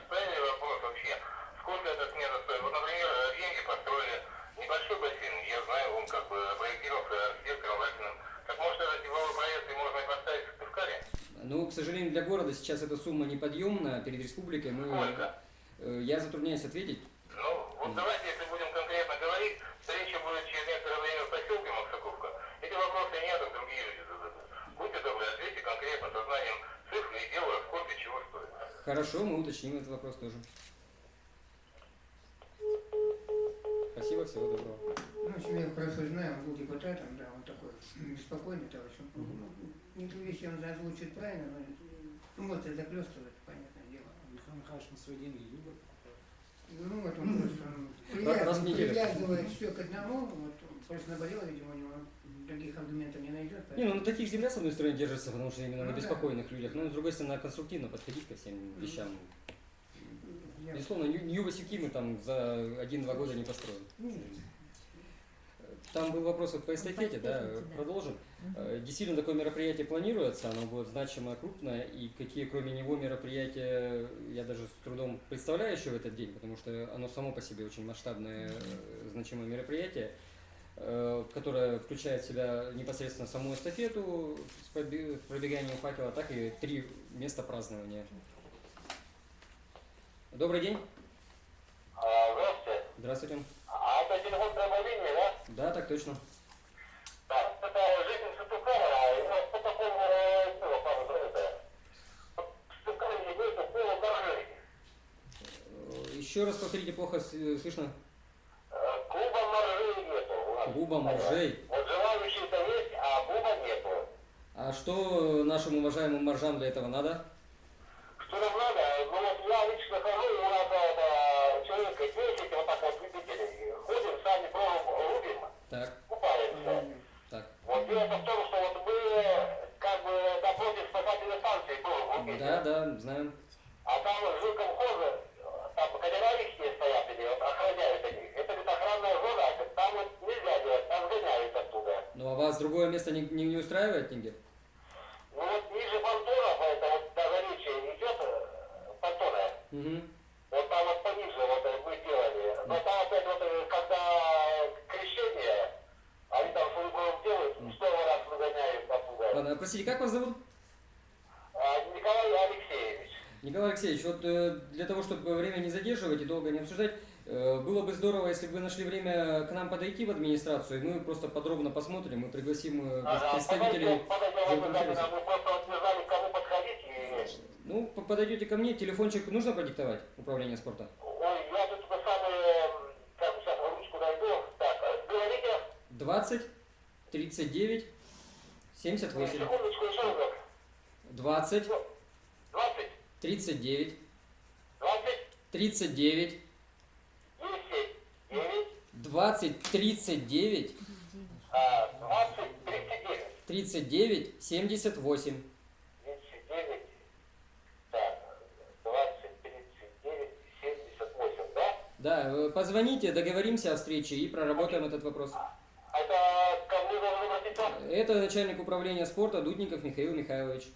ставили вопрос вообще, сколько эта смена стоит? Вот, например, деньги построили небольшой бассейн, я знаю, он как бы проектировался архитектором Вакиным. Так может этот типовой проект и можно и поставить в Сыктывкаре? Ну, к сожалению, для города сейчас эта сумма неподъемна. Перед республикой Сколько? я затрудняюсь ответить. Ну, вот давайте, если будем конкретно говорить, встреча будет через некоторое время в поселке Максаковка. Эти вопросы не так другие люди зададут. Будьте добры, ответьте конкретно со знанием цифр и дела, сколько чего стоит. Хорошо, мы уточним этот вопрос тоже. Спасибо, всего доброго. Ну, в общем, я его хорошо знаю, он был депутатом, да, он такой беспокойный товарищ. Некоторые вещи он озвучит правильно, но эмоции заплёстывают, понятное дело. Михаил Михайлович на свои деньги юбок покупает. Ну, вот он просто Раз в неделю. привязывает все к одному, вот, он просто наболело, видимо, у него других аргументов не найдет. Не, ну на таких земля, с одной стороны, держится, потому что именно Ну на да. беспокойных людях, но с другой стороны, надо конструктивно подходить ко всем вещам. Я- Безусловно, Нью-Васюки мы там за 1-2 года не построим. Ну, Там был вопрос вот по эстафете, да, эстафете, да. продолжим. Мгм. Действительно, такое мероприятие планируется, оно будет значимое, крупное, и какие, кроме него, мероприятия, я даже с трудом представляю еще в этот день, потому что оно само по себе очень масштабное, значимое мероприятие, которое включает в себя непосредственно саму эстафету с пробеганием факела, так и 3 места празднования. Добрый день. Здравствуйте. Здравствуйте. А это телефон прямой линии, да? Да, так точно. Да, это житель Сыктывкара, и у нас по такому делу, в Сыктывкаре не будет пола Моржей. Еще раз повторите, плохо слышно. Клуба Моржей нету у нас. Клуба Моржей. Вот желающие-то есть, а клуба нету. А что нашим уважаемым моржам для этого надо? Что нам надо? Ну вот я лично хожу, у нас человек 10, вот так вот любителей. Ходим, сами рубим, Так, купаемся. так. Вот дело в том, что вот мы как бы напротив спасательной станции был. Да, да, знаем. А там жилком хоза, там катера лихие стоят, или вот охраняют они. Это вот охранная зона, там вот нельзя делать, там гоняют оттуда. Ну а вас другое место не устраивает нигде? Ну вот ниже понтона, это вот до Заречья идет понтона. Угу. Вот там вот пониже вот мы делали. Но там опять вот, когда крещение, они там свой город делают, 100 раз выгоняют оттуда. Ладно, простите, как вас зовут? Николай Алексеевич. Николай Алексеевич, вот для того, чтобы время не задерживать и долго не обсуждать, было бы здорово, если бы вы нашли время к нам подойти в администрацию, и мы просто подробно посмотрим, мы пригласим представителей жилкомсервиса. Мы просто вот не знали, к кому подходить. И... Ну, подойдете ко мне, телефончик нужно продиктовать, управление спорта? Ой, я тут самый, как сейчас ручку найду. Так, говорите. 20 39 78. Секундочку, еще разок. 20 20, 39 20, 39 10, 9, 20 39 20, 39. 39 78. 39, так, 20, 39, 78, да? Да, позвоните, договоримся о встрече и проработаем этот вопрос. Это ко мне должен обратиться? Это начальник управления спорта Дудников Михаил Михайлович.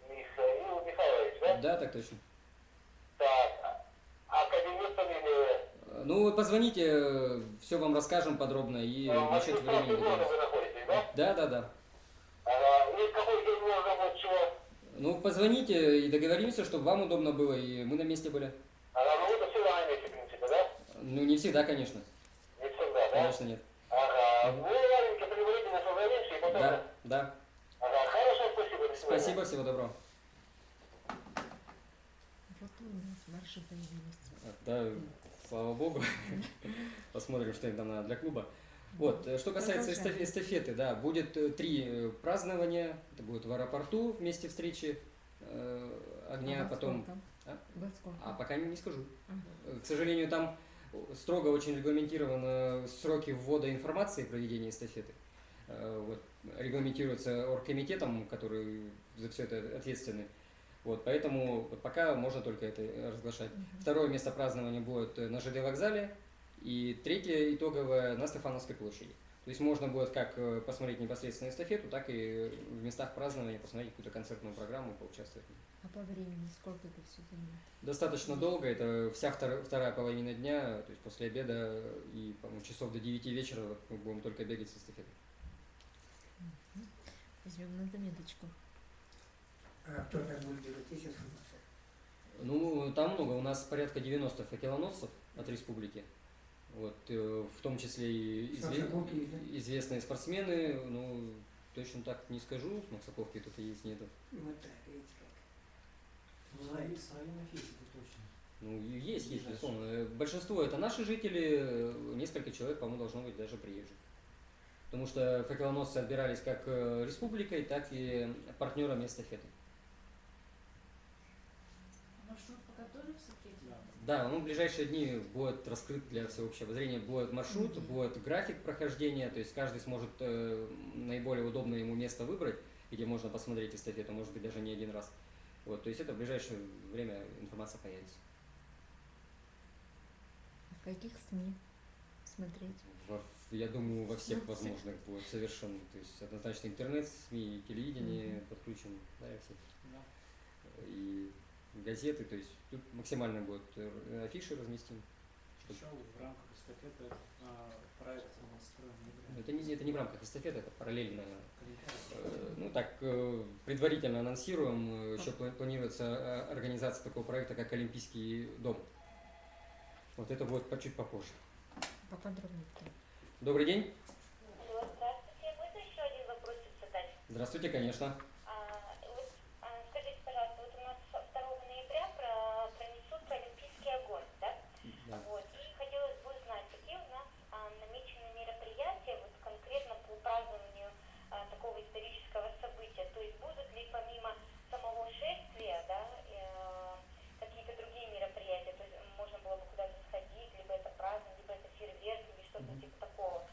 Михаил Михайлович, да? Да, так точно. Так, а кабинет фамилия? Ну, позвоните, все вам расскажем подробно и насчет времени вы договоримся. находитесь, да? Да, да, да. И какой день можно будет чего? Ну, позвоните и договоримся, чтобы вам удобно было, и мы на месте были. Ну это всегда на месте, в принципе, да? Ну, не всегда, конечно. Не всегда, да? Конечно, нет. Ага. Ну, ладненько, предварительно созвонимся и потом... Да, да. Ага, хорошо, спасибо. До свидания. Спасибо, всего доброго. Вот у нас марши появились. Да, слава богу. Посмотрим, что им там надо для клуба. Вот, что касается Продолжаем. эстафеты, да, будет 3 празднования. Это будет в аэропорту вместе встречи огня, Во потом... сколько? А? Во сколько? А пока не скажу. Ага. К сожалению, там строго очень регламентированы сроки ввода информации и проведения эстафеты. Вот, регламентируется оргкомитетом, который за все это ответственный. Вот, поэтому вот пока можно только это разглашать. Второе место празднования будет на ЖД вокзале. И третье итоговое на Стефановской площади. То есть можно будет как посмотреть непосредственно эстафету, так и в местах празднования посмотреть какую-то концертную программу, поучаствовать. А по времени сколько это все займет? Достаточно долго, это вся вторая половина дня, то есть после обеда и, по-моему, часов до 9 вечера мы будем только бегать с эстафетой. Возьмем на заметочку. А кто нас будет делать, есть информация? Ну, там много, у нас порядка 90 факелоносцев от республики. Вот, в том числе и Максаковки есть, да? известные спортсмены, ну, точно так не скажу, с Максаковки тут есть, нету. Вот так, видите как. Свои на физику точно. Ну, есть, безусловно. Большинство это наши жители, несколько человек, по-моему, должно быть даже приезжих. Потому что факелоносцы отбирались как республикой, так и партнерами эстафеты. Маршрут подготовился к этим? Да, он в ближайшие дни будет раскрыт для всеобщего обозрения. Будет маршрут, будет график прохождения, то есть каждый сможет наиболее удобное ему место выбрать, где можно посмотреть эстафету, может быть, даже не один раз. Вот, то есть это в ближайшее время информация появится. В каких СМИ смотреть? Я думаю, во всех возможных будет совершенно. То есть однозначно интернет, СМИ, телевидение подключим, да, и все. Да. И газеты, то есть тут максимально будет афиши разместим. Еще в рамках эстафеты проект «Настроен ноября». Это не в рамках эстафеты, это параллельно. Олимпиада. Ну так, предварительно анонсируем, еще планируется организация такого проекта, как Олимпийский дом. Вот это будет чуть попозже. Поподробнее. Добрый день. Алло, здравствуйте. Можно еще один вопросик задать? Здравствуйте, конечно. Скажите, пожалуйста, вот у нас 2 ноября пронесут Олимпийский огонь, да? Да. Вот. И хотелось бы узнать, какие у нас намечены мероприятия вот конкретно по празднованию такого исторического события. То есть будут ли помимо самого шествия, да, какие-то другие мероприятия? То есть можно было бы куда-то сходить, либо это праздник, либо это фейерверк, или что-то типа такого.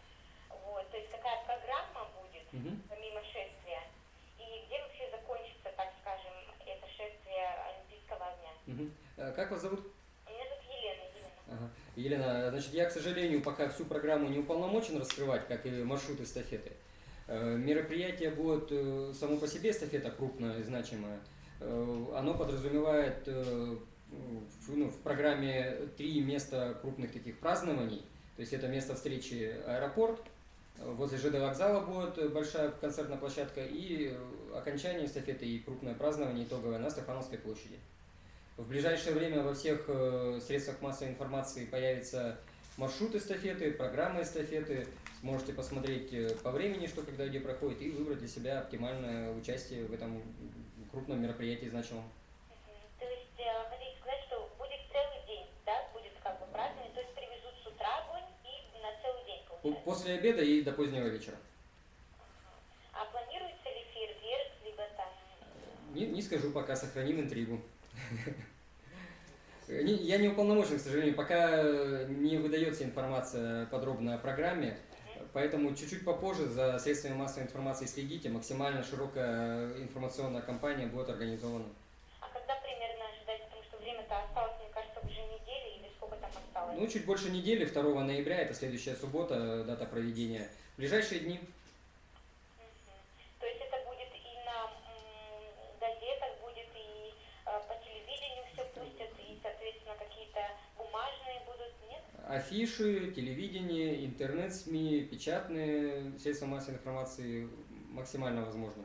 Вот. То есть какая программа будет помимо шествия? И где вообще закончится, так скажем, это шествие Олимпийского огня? Как вас зовут? Меня зовут Елена. Ага. Елена, значит, я, к сожалению, пока всю программу не уполномочен раскрывать, как и маршрут эстафеты. Мероприятие будет само по себе, эстафета крупная и значимая. Оно подразумевает в программе 3 места крупных таких празднований. То есть это место встречи аэропорт, возле ЖД вокзала будет большая концертная площадка и окончание эстафеты и крупное празднование итоговое на Стефановской площади. В ближайшее время во всех средствах массовой информации появится маршрут эстафеты, программа эстафеты. Сможете посмотреть по времени, что когда где проходит, и выбрать для себя оптимальное участие в этом крупном мероприятии значимом. То есть хотите сказать, что будет целый день, да, будет как бы празднование, то есть привезут с утра огонь и на целый день получается? После обеда и до позднего вечера. А планируется ли фейерверк, либо там... Не скажу пока, сохраним интригу. Я не уполномочен, к сожалению, пока не выдается информация подробно о программе, поэтому чуть-чуть попозже за средствами массовой информации следите, максимально широкая информационная кампания будет организована. А когда примерно ожидать, потому что время-то осталось, мне кажется, уже недели, или сколько там осталось? Ну, чуть больше недели, 2 ноября, это следующая суббота, дата проведения. В ближайшие дни. То есть это будет и на газетах, будет и по телевидению все пустят, и, соответственно, какие-то бумажные будут, нет? Афиши, телевидение, интернет-СМИ, печатные средства массовой информации максимально возможно.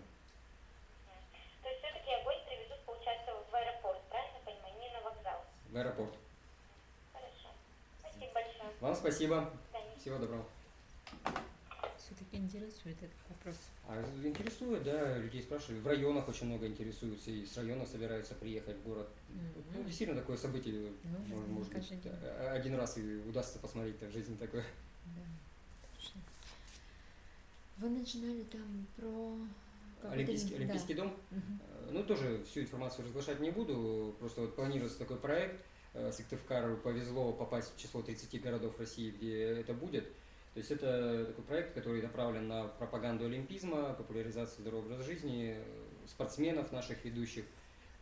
То есть все-таки огонь привезут, получается, в аэропорт, правильно понимаю, не на вокзал? В аэропорт. Хорошо. Спасибо большое. Вам спасибо. До свидания. Всего доброго. Все-таки интересует этот вопрос. А интересует, да, людей спрашивали. В районах очень много интересуются, и с района собираются приехать в город. Ну, действительно, такое событие, может быть, один раз и удастся посмотреть в жизни такое. Да, точно. Вы начинали там про... Олимпийский дом. Ну, тоже всю информацию разглашать не буду, просто вот планируется такой проект. Сыктывкару повезло попасть в число 30 городов России, где это будет. То есть это такой проект, который направлен на пропаганду олимпизма, популяризацию здорового образа жизни, спортсменов наших ведущих.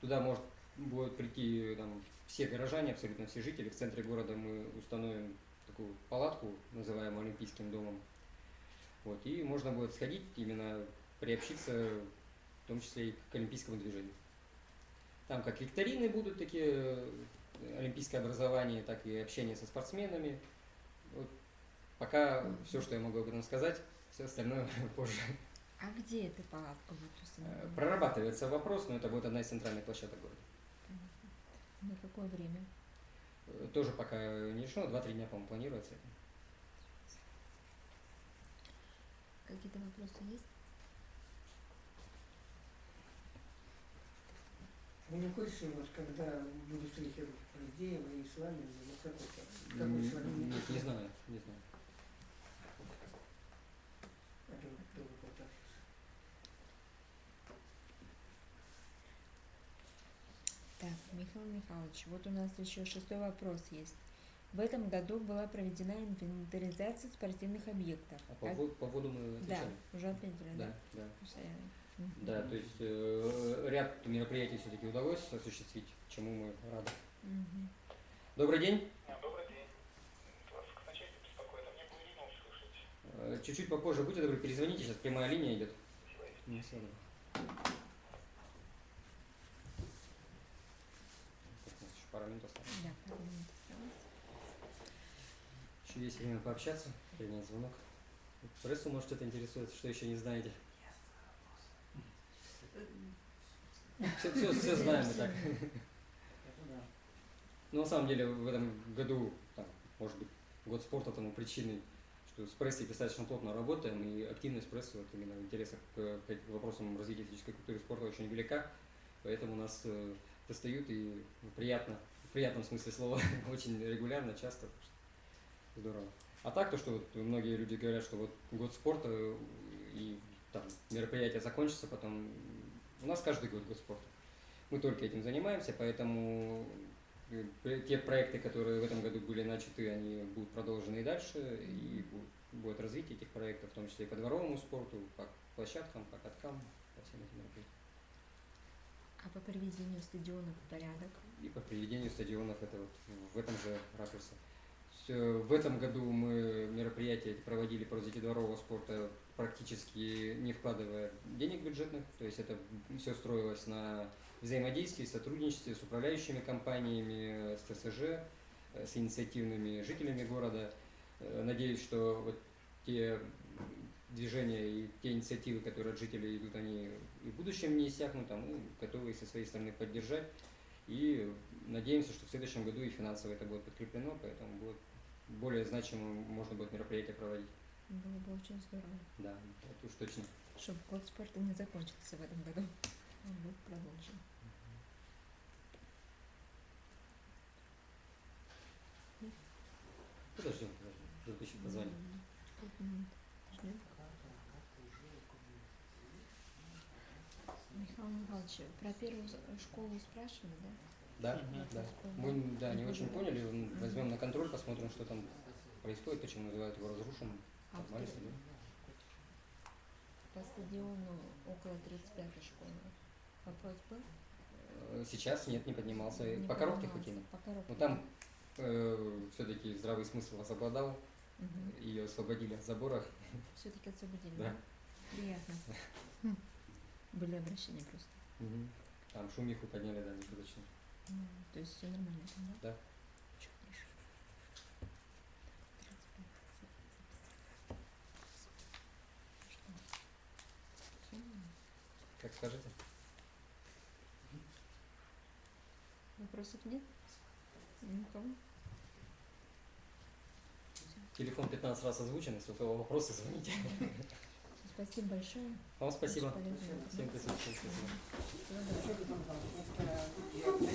Туда может будет прийти там, все горожане, абсолютно все жители. В центре города мы установим такую палатку, называемую Олимпийским домом. Вот, и можно будет сходить, именно приобщиться, в том числе и к олимпийскому движению. Там как викторины будут такие, олимпийское образование, так и общение со спортсменами. Вот. Пока все, что я могу об этом сказать, все остальное позже. А где эта палатка будет установлена? Прорабатывается вопрос, но это будет одна из центральных площадок города. На какое время? Тоже пока не решено, 2-3 дня, по-моему, планируется. Какие-то вопросы есть? Вы не в курсе, вот, когда будет встреча Поздеева и с вами, вот какой с вами Нет, не знаю, не знаю. кто вы попытался? Так, Михаил Михайлович, вот у нас еще 6-й вопрос есть. В этом году была проведена инвентаризация спортивных объектов. А по воду мы Да, отвечали? уже ответили, да? Да, да. Мгм. Да, то есть ряд мероприятий все-таки удалось осуществить, чему мы рады. Мгм. Добрый день. Добрый день. Вас к начальнику беспокоит, а мне бы Ирину услышать. Чуть-чуть попозже будьте добры, перезвоните, сейчас прямая линия идет. Ну, всё, да. Так, у нас еще пара минут осталось. Да, пару минут осталось. Еще есть время пообщаться, принять звонок. Прессу, может, это интересует, что еще не знаете. Все знаем и так. Это да. Но на самом деле в этом году, там, может быть, год спорта тому причиной, что с прессой достаточно плотно работаем, и активность прессы вот именно в интересах к вопросам развития физической культуры и спорта очень велика, поэтому нас достают и приятно, в приятном смысле слова, очень регулярно, часто. Так что здорово. А так, то, что вот многие люди говорят, что вот год спорта и там мероприятие закончится, потом у нас каждый год спорта. Мы только этим занимаемся, поэтому те проекты, которые в этом году были начаты, они будут продолжены и дальше, и будет развитие этих проектов, в том числе и по дворовому спорту, по площадкам, по каткам, по всем этим мероприятиям. А по приведению стадионов в порядок? И по приведению стадионов это вот в этом же ракурсе. В этом году мы мероприятия проводили по развитию дворового спорта практически не вкладывая денег бюджетных, то есть это все строилось на взаимодействии, сотрудничестве с управляющими компаниями, с ТСЖ, с инициативными жителями города. Надеюсь, что вот те движения и те инициативы, которые от жителей идут, они и в будущем не иссякнут, а мы готовы со своей стороны поддержать. И надеемся, что в следующем году и финансово это будет подкреплено, поэтому будет более значимым можно будет мероприятие проводить. Было бы очень здорово. Да, это уж точно. Чтобы год спорта не закончился в этом году. Он будет продолжен. Подождем, тут еще позвоним. 5 минут. Ждем. Михаил Михайлович, про первую школу спрашивали, да? Да, да. Мы не очень поняли, возьмем на контроль, посмотрим, что там происходит, почему называют его разрушенным. А Нормально себе. по стадиону около 35-й школы вопрос был? Сейчас нет, не поднимался. Не По коробке поднимался. хотим. По коробке. Но там все-таки здравый смысл возобладал, Угу. ее освободили от забора. Все-таки освободили, Да. да? Приятно. Были обращения просто. Там шумиху подняли, да, нешуточно. То есть все нормально там, да? Да. Очень хорошо. 35. Всё. Как скажете? Вопросов нет? Никого? Телефон 15 раз озвучен, если у кого вопросы, звоните. Спасибо большое. Вам спасибо. Очень полезная Всем информация. спасибо. Всего доброго. Что ты там,